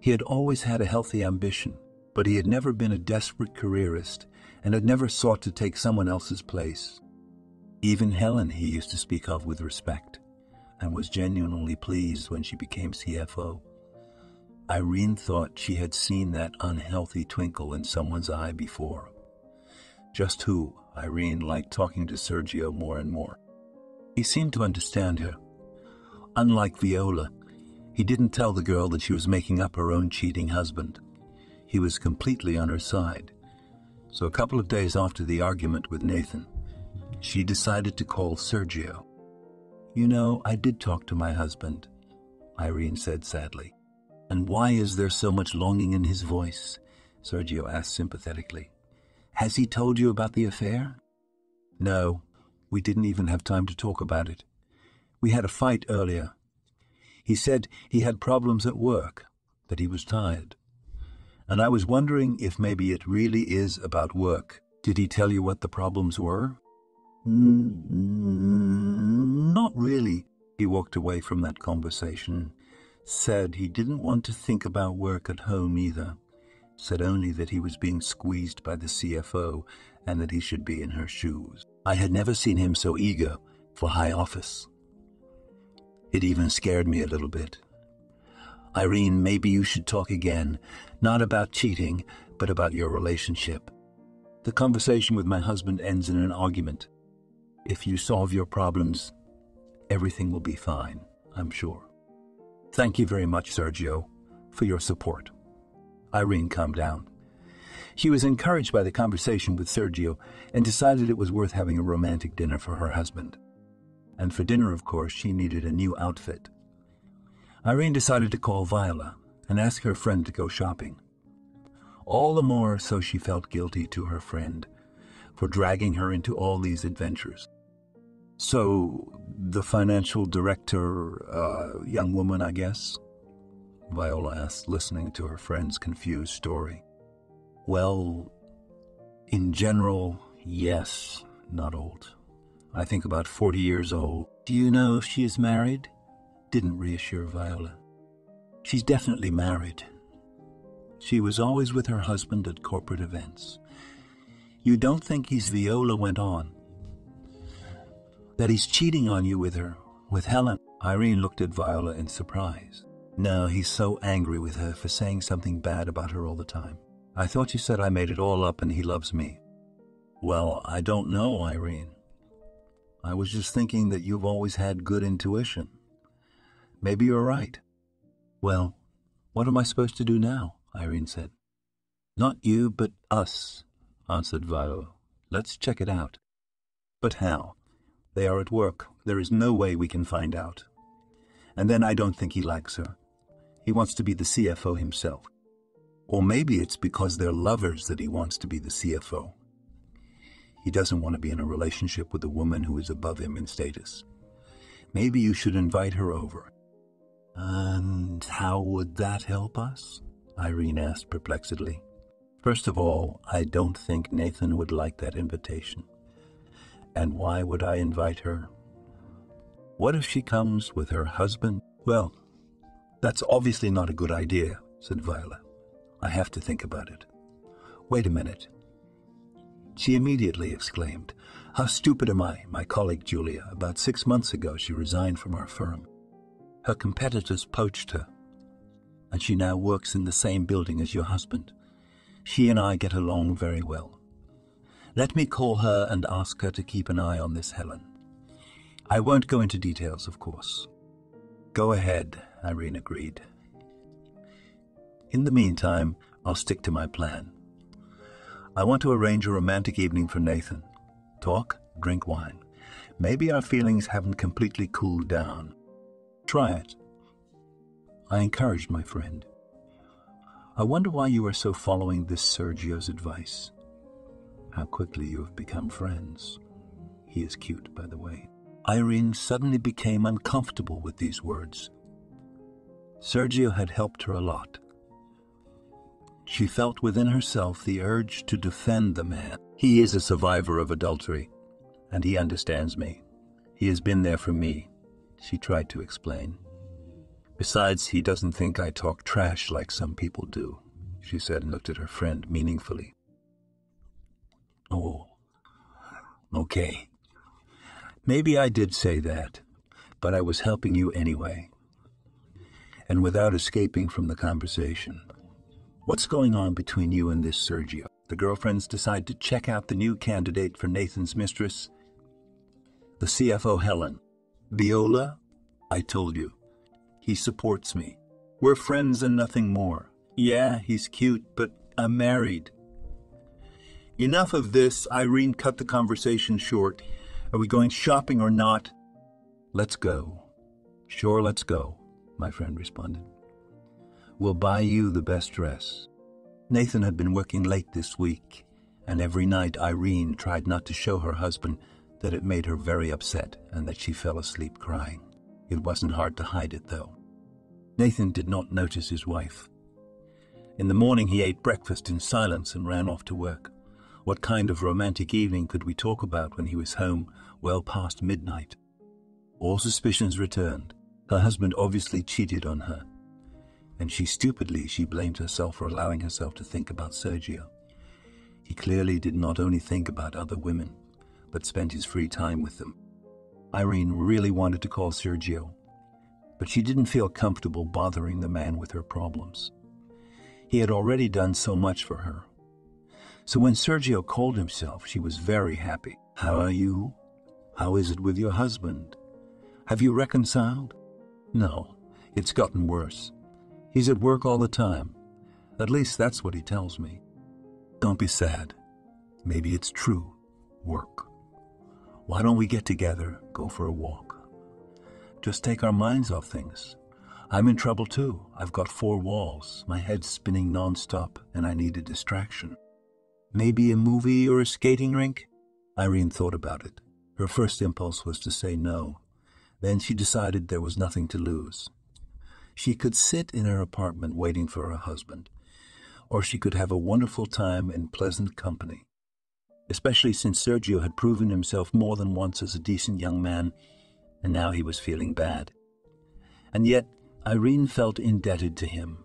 He had always had a healthy ambition, but he had never been a desperate careerist and had never sought to take someone else's place. Even Helen he used to speak of with respect, and was genuinely pleased when she became CFO. Irene thought she had seen that unhealthy twinkle in someone's eye before. Just who, Irene liked talking to Sergio more and more. He seemed to understand her. Unlike Viola, he didn't tell the girl that she was making up her own cheating husband. He was completely on her side. So a couple of days after the argument with Nathan, she decided to call Sergio. "You know, I did talk to my husband," Irene said sadly. "And why is there so much longing in his voice?" Sergio asked sympathetically. "Has he told you about the affair?" "No, we didn't even have time to talk about it. We had a fight earlier. He said he had problems at work, that he was tired. And I was wondering if maybe it really is about work. Did he tell you what the problems were?" Not really." He walked away from that conversation. Said he didn't want to think about work at home either. Said only that he was being squeezed by the CFO and that he should be in her shoes. I had never seen him so eager for high office. It even scared me a little bit. "Irene, maybe you should talk again, not about cheating, but about your relationship. The conversation with my husband ends in an argument. If you solve your problems, everything will be fine, I'm sure. Thank you very much, Sergio, for your support." Irene calmed down. She was encouraged by the conversation with Sergio and decided it was worth having a romantic dinner for her husband. And for dinner, of course, she needed a new outfit. Irene decided to call Viola and ask her friend to go shopping. All the more so she felt guilty to her friend for dragging her into all these adventures. "So, the financial director, young woman, I guess?" Viola asked, listening to her friend's confused story. "Well, in general, yes, not old. I think about 40 years old." "Do you know if she is married?" Didn't reassure Viola. "She's definitely married. She was always with her husband at corporate events." "You don't think he's..." Viola went on. "That he's cheating on you with her, with Helen?" Irene looked at Viola in surprise. "No, he's so angry with her for saying something bad about her all the time. I thought you said I made it all up and he loves me." "Well, I don't know, Irene. I was just thinking that you've always had good intuition. Maybe you're right." "Well, what am I supposed to do now?" Irene said. "Not you, but us," answered Viola. "Let's check it out." "But how? They are at work. There is no way we can find out. And then I don't think he likes her. He wants to be the CFO himself. Or maybe it's because they're lovers that he wants to be the CFO. He doesn't want to be in a relationship with a woman who is above him in status. Maybe you should invite her over." "And how would that help us?" Irene asked perplexedly. "First of all, I don't think Nathan would like that invitation. And why would I invite her? What if she comes with her husband?" "Well, that's obviously not a good idea," said Viola. "I have to think about it. Wait a minute." She immediately exclaimed, "How stupid am I? My colleague Julia, about 6 months ago, she resigned from our firm. Her competitors poached her, and she now works in the same building as your husband. She and I get along very well. Let me call her and ask her to keep an eye on this Helen. I won't go into details, of course." "Go ahead," Irene agreed. In the meantime, I'll stick to my plan. I want to arrange a romantic evening for Nathan. Talk, drink wine. Maybe our feelings haven't completely cooled down. Try it. I encouraged my friend. I wonder why you are so following this Sergio's advice. How quickly you have become friends. He is cute, by the way. Irene suddenly became uncomfortable with these words. Sergio had helped her a lot. She felt within herself the urge to defend the man. He is a survivor of adultery, and he understands me. He has been there for me, she tried to explain. Besides, he doesn't think I talk trash like some people do, she said and looked at her friend meaningfully. Oh, okay. Maybe I did say that, but I was helping you anyway. And without escaping from the conversation. What's going on between you and this Sergio? The girlfriends decide to check out the new candidate for Nathan's mistress, the CFO Helen. Viola, I told you. He supports me. We're friends and nothing more. Yeah, he's cute, but I'm married. Enough of this. Irene cut the conversation short. Are we going shopping or not? Let's go. Sure, let's go, my friend responded. We'll buy you the best dress. Nathan had been working late this week, and every night Irene tried not to show her husband that it made her very upset and that she fell asleep crying. It wasn't hard to hide it, though. Nathan did not notice his wife. In the morning he ate breakfast in silence and ran off to work. What kind of romantic evening could we talk about when he was home well past midnight? All suspicions returned. Her husband obviously cheated on her, and she blamed herself for allowing herself to think about Sergio. He clearly did not only think about other women, but spent his free time with them. Irene really wanted to call Sergio, but she didn't feel comfortable bothering the man with her problems. He had already done so much for her. So when Sergio called himself, she was very happy. How are you? How is it with your husband? Have you reconciled? No, it's gotten worse. He's at work all the time. At least that's what he tells me. Don't be sad. Maybe it's true. Work. Why don't we get together, go for a walk? Just take our minds off things. I'm in trouble too. I've got 4 walls, my head's spinning nonstop, and I need a distraction. Maybe a movie or a skating rink? Irene thought about it. Her first impulse was to say no. Then she decided there was nothing to lose. She could sit in her apartment waiting for her husband, or she could have a wonderful time in pleasant company. Especially since Sergio had proven himself more than once as a decent young man, and now he was feeling bad. And yet, Irene felt indebted to him.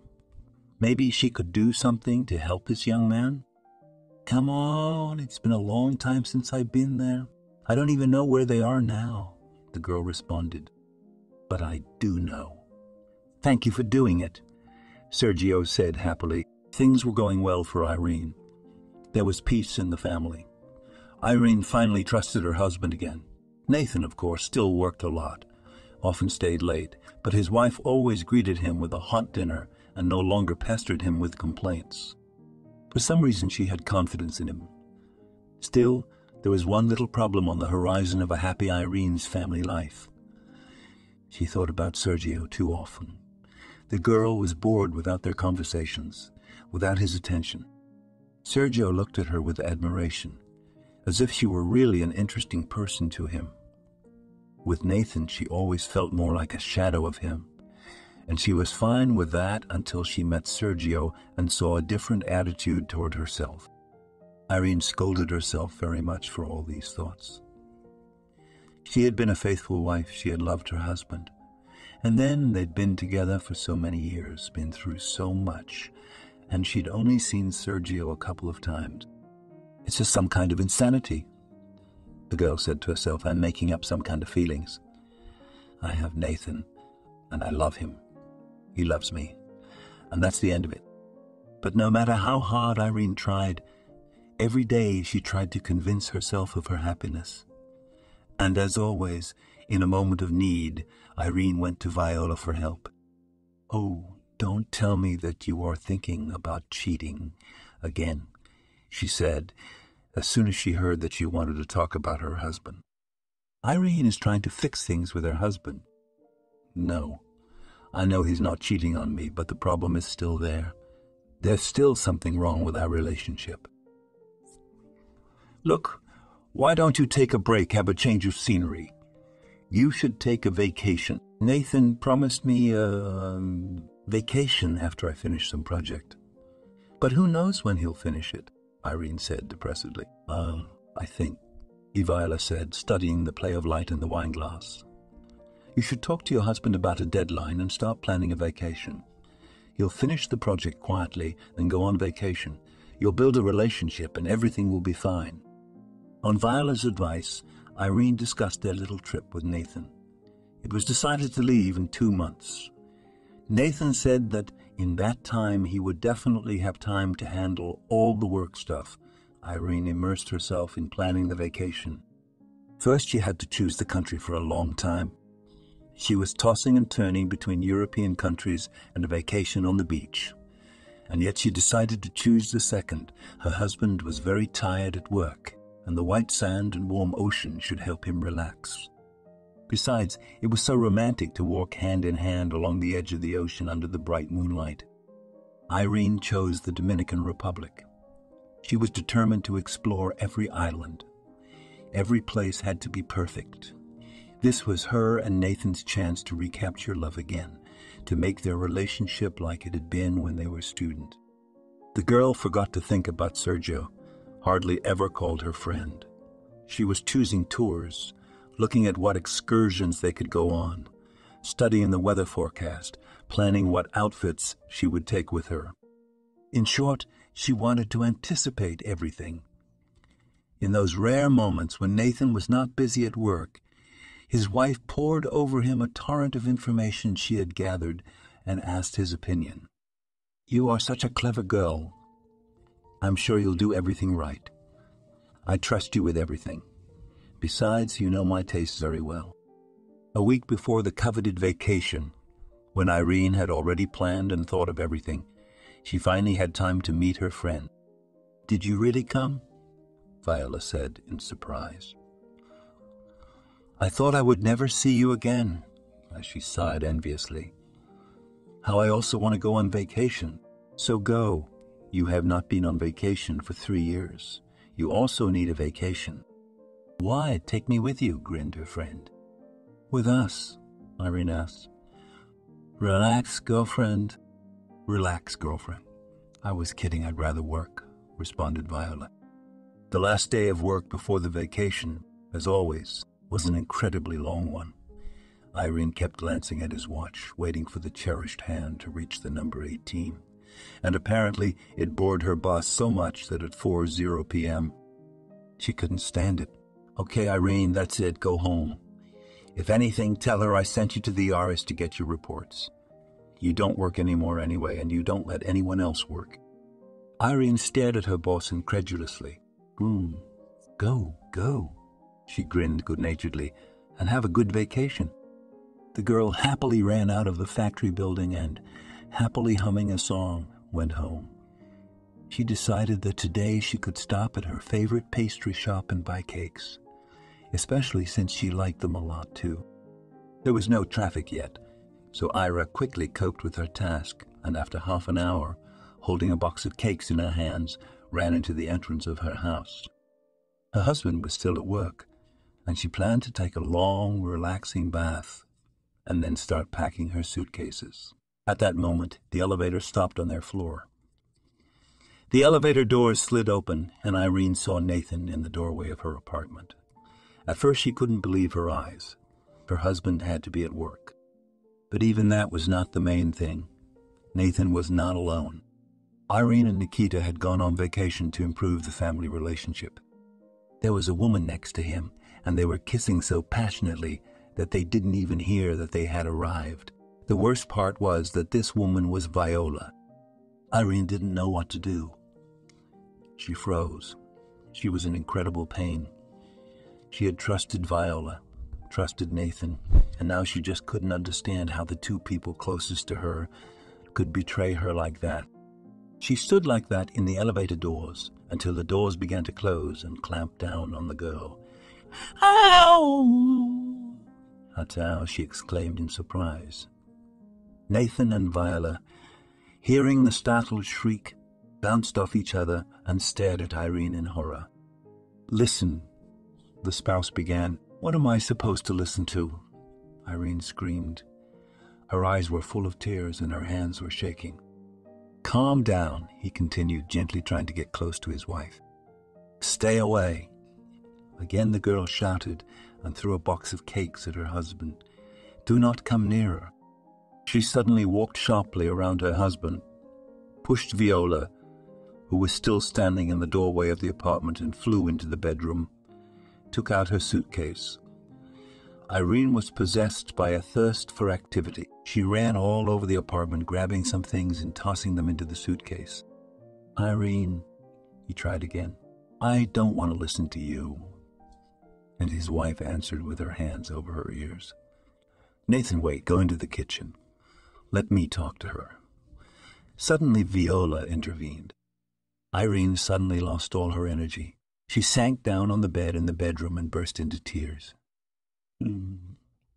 Maybe she could do something to help this young man? Come on, it's been a long time since I've been there. I don't even know where they are now, the girl responded. But I do know. Thank you for doing it, Sergio said happily. Things were going well for Irene. There was peace in the family. Irene finally trusted her husband again. Nathan, of course, still worked a lot, often stayed late, but his wife always greeted him with a hot dinner and no longer pestered him with complaints. For some reason, she had confidence in him. Still, there was one little problem on the horizon of a happy Irene's family life. She thought about Sergio too often. The girl was bored without their conversations, without his attention. Sergio looked at her with admiration, as if she were really an interesting person to him. With Nathan, she always felt more like a shadow of him, and she was fine with that until she met Sergio and saw a different attitude toward herself. Irene scolded herself very much for all these thoughts. She had been a faithful wife, she had loved her husband, and then they'd been together for so many years, been through so much, and she'd only seen Sergio a couple of times. It's just some kind of insanity, the girl said to herself. I'm making up some kind of feelings. I have Nathan, and I love him. He loves me, and that's the end of it. But no matter how hard Irene tried, every day she tried to convince herself of her happiness. And as always, in a moment of need, Irene went to Viola for help. Oh, Don't tell me that you are thinking about cheating again, she said, as soon as she heard that she wanted to talk about her husband. Irene is trying to fix things with her husband. No, I know he's not cheating on me, but the problem is still there. There's still something wrong with our relationship. Look, why don't you take a break, have a change of scenery? You should take a vacation. Nathan promised me a vacation after I finish some project. But who knows when he'll finish it, Irene said depressedly. I think, Viola said, studying the play of light in the wineglass. You should talk to your husband about a deadline and start planning a vacation. He'll finish the project quietly, then go on vacation. You'll build a relationship and everything will be fine. On Viola's advice, Irene discussed their little trip with Nathan. It was decided to leave in 2 months. Nathan said that in that time he would definitely have time to handle all the work stuff. Irene immersed herself in planning the vacation. First, she had to choose the country for a long time. She was tossing and turning between European countries and a vacation on the beach. And yet she decided to choose the second. Her husband was very tired at work, and the white sand and warm ocean should help him relax. Besides, it was so romantic to walk hand in hand along the edge of the ocean under the bright moonlight. Irene chose the Dominican Republic. She was determined to explore every island. Every place had to be perfect. This was her and Nathan's chance to recapture love again, to make their relationship like it had been when they were students. The girl forgot to think about Sergio, hardly ever called her friend. She was choosing tours, looking at what excursions they could go on, studying the weather forecast, planning what outfits she would take with her. In short, she wanted to anticipate everything. In those rare moments when Nathan was not busy at work, his wife poured over him a torrent of information she had gathered and asked his opinion. You are such a clever girl. I'm sure you'll do everything right. I trust you with everything. Besides, you know my tastes very well. A week before the coveted vacation, when Irene had already planned and thought of everything, she finally had time to meet her friend. Did you really come? Viola said in surprise. I thought I would never see you again, as she sighed enviously. How I also want to go on vacation. So go. You have not been on vacation for 3 years. You also need a vacation. Why? Take me with you, grinned her friend. With us? Irene asked. Relax, girlfriend. Relax, girlfriend. I was kidding, I'd rather work, responded Viola. The last day of work before the vacation, as always, was an incredibly long one. Irene kept glancing at his watch, waiting for the cherished hand to reach the number 18. And apparently it bored her boss so much that at 4:00 p.m., she couldn't stand it. Okay, Irene, that's it, go home. If anything, tell her I sent you to the RS to get your reports. You don't work anymore anyway, and you don't let anyone else work. Irene stared at her boss incredulously. Go, she grinned good-naturedly, and have a good vacation. The girl happily ran out of the factory building and, happily humming a song, went home. She decided that today she could stop at her favorite pastry shop and buy cakes, especially since she liked them a lot too. There was no traffic yet, so Ira quickly coped with her task, and after half an hour, holding a box of cakes in her hands, ran into the entrance of her house. Her husband was still at work, and she planned to take a long, relaxing bath and then start packing her suitcases. At that moment, the elevator stopped on their floor. The elevator doors slid open, and Irene saw Nathan in the doorway of her apartment. At first, she couldn't believe her eyes. Her husband had to be at work. But even that was not the main thing. Nathan was not alone. Irene and Nikita had gone on vacation to improve the family relationship. There was a woman next to him, and they were kissing so passionately that they didn't even hear that they had arrived. The worst part was that this woman was Viola. Irene didn't know what to do. She froze. She was in incredible pain. She had trusted Viola, trusted Nathan, and now she just couldn't understand how the two people closest to her could betray her like that. She stood like that in the elevator doors until the doors began to close and clamp down on the girl. "Ow!" That's how she exclaimed in surprise. Nathan and Viola, hearing the startled shriek, bounced off each other and stared at Irene in horror. "Listen," the spouse began. "What am I supposed to listen to?" Irene screamed. Her eyes were full of tears and her hands were shaking. "Calm down," he continued, gently trying to get close to his wife. "Stay away." Again the girl shouted and threw a box of cakes at her husband. "Do not come nearer." She suddenly walked sharply around her husband, pushed Viola, who was still standing in the doorway of the apartment, and flew into the bedroom, took out her suitcase. Irene was possessed by a thirst for activity. She ran all over the apartment, grabbing some things and tossing them into the suitcase. "Irene," he tried again, "I don't want to listen to you." And his wife answered with her hands over her ears. "Nathan, wait, go into the kitchen. Let me talk to her." Suddenly Viola intervened. Irene suddenly lost all her energy. She sank down on the bed in the bedroom and burst into tears.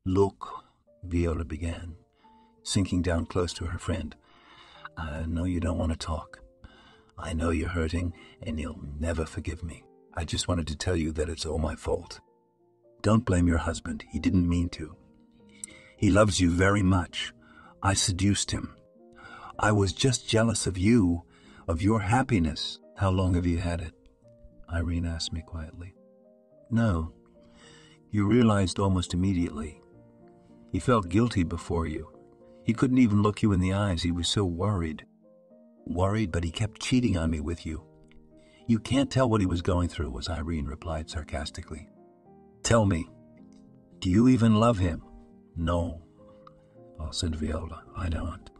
"Look," Viola began, sinking down close to her friend. "I know you don't want to talk. I know you're hurting, and you'll never forgive me. I just wanted to tell you that it's all my fault. Don't blame your husband. He didn't mean to. He loves you very much. I seduced him. I was just jealous of you, of your happiness." "How long have you had it?" Irene asked me quietly. "No. You realized almost immediately. He felt guilty before you. He couldn't even look you in the eyes. He was so worried. Worried, but he kept cheating on me with you. You can't tell what he was going through," as Irene replied sarcastically. "Tell me, do you even love him?" "No," said Viola, "I don't."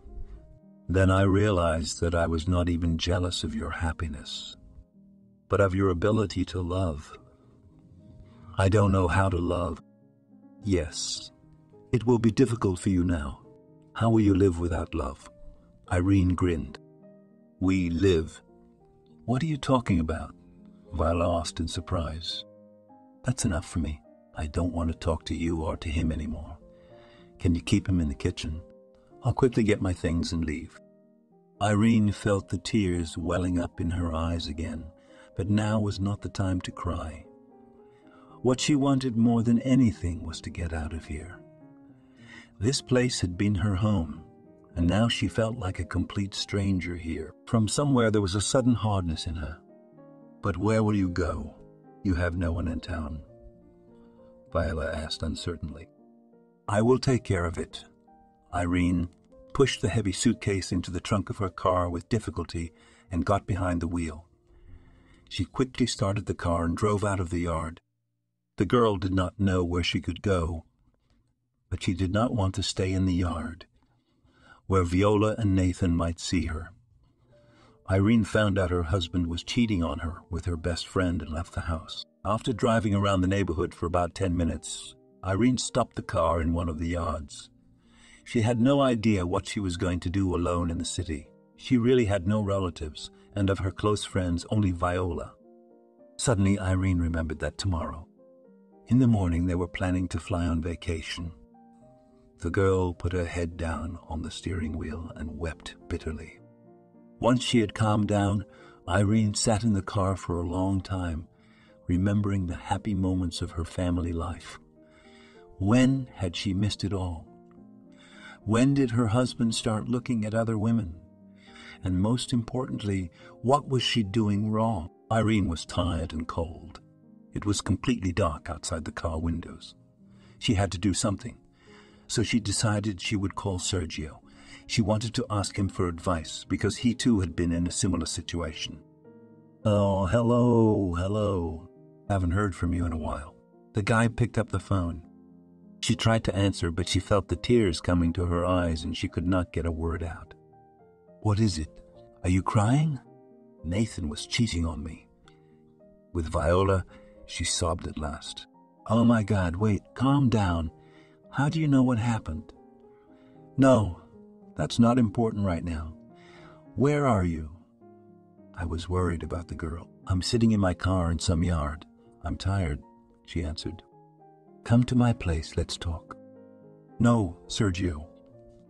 Then I realized that I was not even jealous of your happiness, but of your ability to love. I don't know how to love. Yes, it will be difficult for you now. How will you live without love? Irene grinned. "We live." "What are you talking about?" Viola asked in surprise. "That's enough for me. I don't want to talk to you or to him anymore. Can you keep him in the kitchen? I'll quickly get my things and leave." Irene felt the tears welling up in her eyes again, but now was not the time to cry. What she wanted more than anything was to get out of here. This place had been her home, and now she felt like a complete stranger here. From somewhere there was a sudden hardness in her. "But where will you go? You have no one in town?" Viola asked uncertainly. "I will take care of it." Irene pushed the heavy suitcase into the trunk of her car with difficulty and got behind the wheel. She quickly started the car and drove out of the yard. The girl did not know where she could go, but she did not want to stay in the yard, where Viola and Nathan might see her. Irene found out her husband was cheating on her with her best friend and left the house. After driving around the neighborhood for about 10 minutes, Irene stopped the car in one of the yards. She had no idea what she was going to do alone in the city. She really had no relatives, and of her close friends, only Viola. Suddenly, Irene remembered that tomorrow, in the morning, they were planning to fly on vacation. The girl put her head down on the steering wheel and wept bitterly. Once she had calmed down, Irene sat in the car for a long time, remembering the happy moments of her family life. When had she missed it all? When did her husband start looking at other women? And most importantly, what was she doing wrong? Irene was tired and cold. It was completely dark outside the car windows. She had to do something, so she decided she would call Sergio. She wanted to ask him for advice, because he too had been in a similar situation. "Oh, hello. Haven't heard from you in a while." The guy picked up the phone. She tried to answer, but she felt the tears coming to her eyes and she could not get a word out. "What is it? Are you crying?" "Nathan was cheating on me." With Viola, she sobbed at last. "Oh my God, wait, calm down. How do you know what happened?" "No, That's not important right now. Where are you? I was worried about the girl. I'm sitting in my car in some yard. I'm tired, she answered. Come to my place, let's talk. No, Sergio.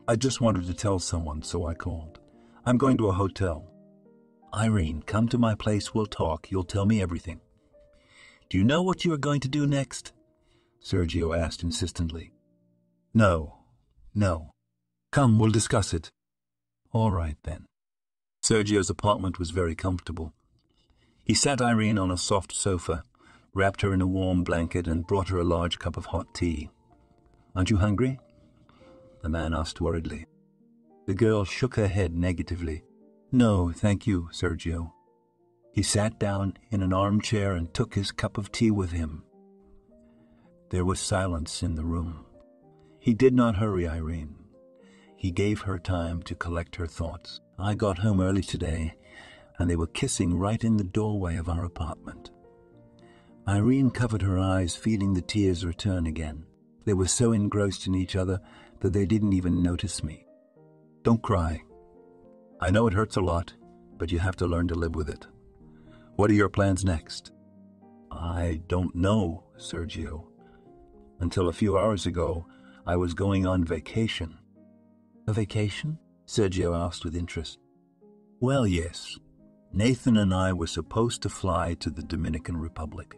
I just wanted to tell someone, so I called. I'm going to a hotel. Irene, come to my place, we'll talk. You'll tell me everything. Do you know what you are going to do next? Sergio asked insistently. No. Come, we'll discuss it. All right, then. Sergio's apartment was very comfortable. He sat Irene on a soft sofa, wrapped her in a warm blanket, and brought her a large cup of hot tea. Aren't you hungry? The man asked worriedly. The girl shook her head negatively. No, thank you, Sergio. He sat down in an armchair and took his cup of tea with him. There was silence in the room. He did not hurry Irene. He gave her time to collect her thoughts. I got home early today, and they were kissing right in the doorway of our apartment. Irene covered her eyes, feeling the tears return again. They were so engrossed in each other that they didn't even notice me. Don't cry. I know it hurts a lot, but you have to learn to live with it. What are your plans next? I don't know, Sergio. Until a few hours ago, I was going on vacation. A vacation? Sergio asked with interest. Well, yes. Nathan and I were supposed to fly to the Dominican Republic.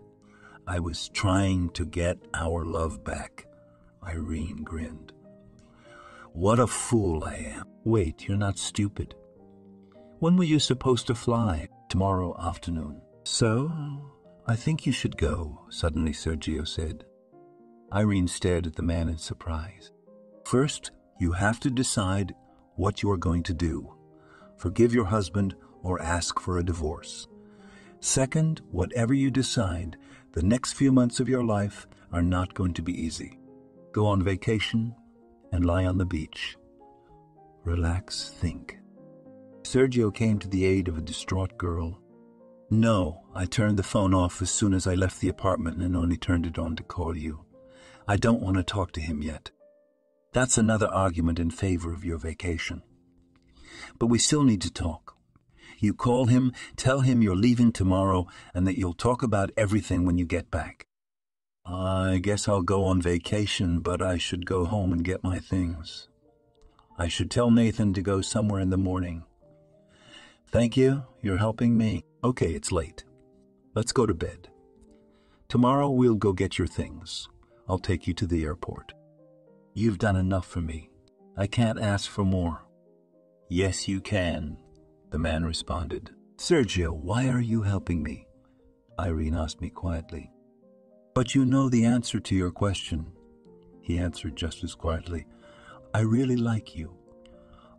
I was trying to get our love back. Irene grinned. What a fool I am. Wait, you're not stupid. When were you supposed to fly? Tomorrow afternoon. So, I think you should go, suddenly Sergio said. Irene stared at the man in surprise. First, you have to decide what you are going to do. Forgive your husband or ask for a divorce. Second, whatever you decide, the next few months of your life are not going to be easy. Go on vacation and lie on the beach. Relax, think. Sergio came to the aid of a distraught girl. No, I turned the phone off as soon as I left the apartment and only turned it on to call you. I don't want to talk to him yet. That's another argument in favor of your vacation. But we still need to talk. You call him, tell him you're leaving tomorrow and that you'll talk about everything when you get back. I guess I'll go on vacation, but I should go home and get my things. I should tell Nathan to go somewhere in the morning. Thank you, you're helping me. Okay, it's late. Let's go to bed. Tomorrow we'll go get your things. I'll take you to the airport. You've done enough for me. I can't ask for more. Yes, you can, the man responded. Sergio, why are you helping me? Irene asked me quietly. But you know the answer to your question, he answered just as quietly. I really like you.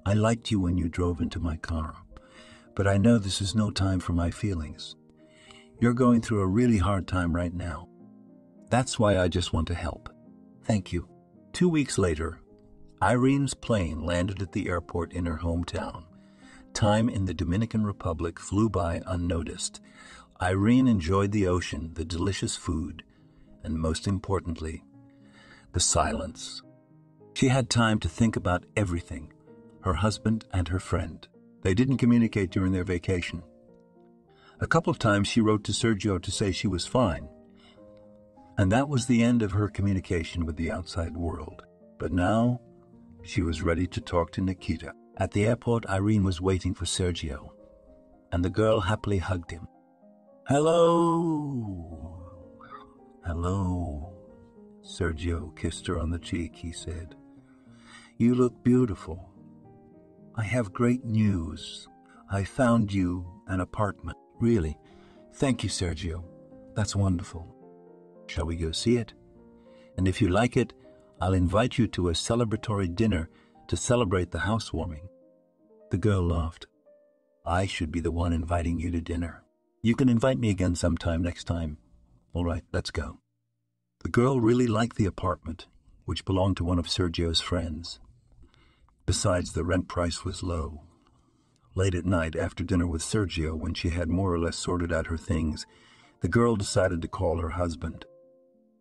I liked you when you drove into my car, but I know this is no time for my feelings. You're going through a really hard time right now. That's why I just want to help. Thank you. 2 weeks later, Irene's plane landed at the airport in her hometown. Time in the Dominican Republic flew by unnoticed. Irene enjoyed the ocean, the delicious food, and most importantly, the silence. She had time to think about everything, her husband and her friend. They didn't communicate during their vacation. A couple of times she wrote to Sergio to say she was fine. And that was the end of her communication with the outside world. But now, she was ready to talk to Nikita. At the airport, Irene was waiting for Sergio, and the girl happily hugged him. Hello. Hello. Sergio kissed her on the cheek, he said. You look beautiful. I have great news. I found you an apartment. Really? Thank you, Sergio. That's wonderful. Shall we go see it? And if you like it, I'll invite you to a celebratory dinner to celebrate the housewarming. The girl laughed. I should be the one inviting you to dinner. You can invite me again sometime next time. All right, let's go. The girl really liked the apartment, which belonged to one of Sergio's friends. Besides, the rent price was low. Late at night, after dinner with Sergio, when she had more or less sorted out her things, the girl decided to call her husband.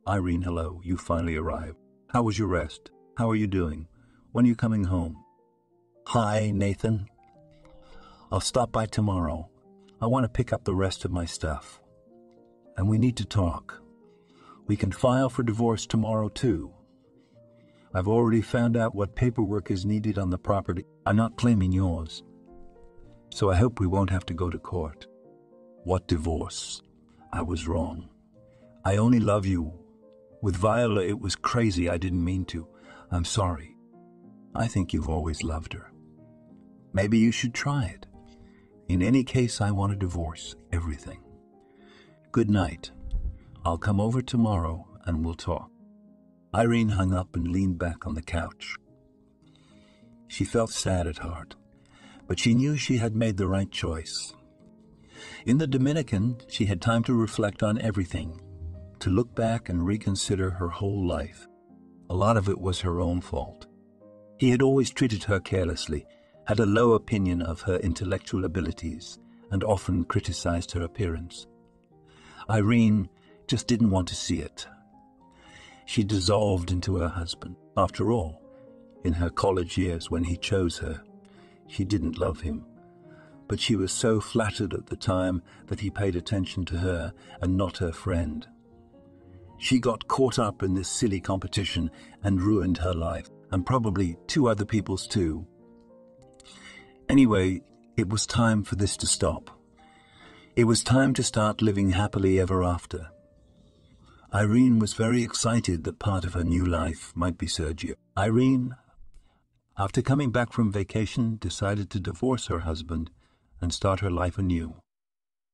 Irene, hello, you finally arrived. How was your rest? How are you doing? When are you coming home? Hi, Nathan. I'll stop by tomorrow. I want to pick up the rest of my stuff. And we need to talk. We can file for divorce tomorrow, too. I've already found out what paperwork is needed on the property. I'm not claiming yours. So I hope we won't have to go to court. What divorce? I was wrong. I only love you. With Viola, it was crazy. I didn't mean to. I'm sorry. I think you've always loved her. Maybe you should try it. In any case, I want a divorce. Everything. Good night. I'll come over tomorrow and we'll talk. Irene hung up and leaned back on the couch. She felt sad at heart, but she knew she had made the right choice. In the Dominican, she had time to reflect on everything, to look back and reconsider her whole life. A lot of it was her own fault. He had always treated her carelessly, had a low opinion of her intellectual abilities, and often criticized her appearance. Irene just didn't want to see it. She dissolved into her husband. After all, in her college years when he chose her, she didn't love him. But she was so flattered at the time that he paid attention to her and not her friend. She got caught up in this silly competition and ruined her life, and probably 2 other people's too. Anyway, it was time for this to stop. It was time to start living happily ever after. Irene was very excited that part of her new life might be Sergio. Irene, after coming back from vacation, decided to divorce her husband and start her life anew.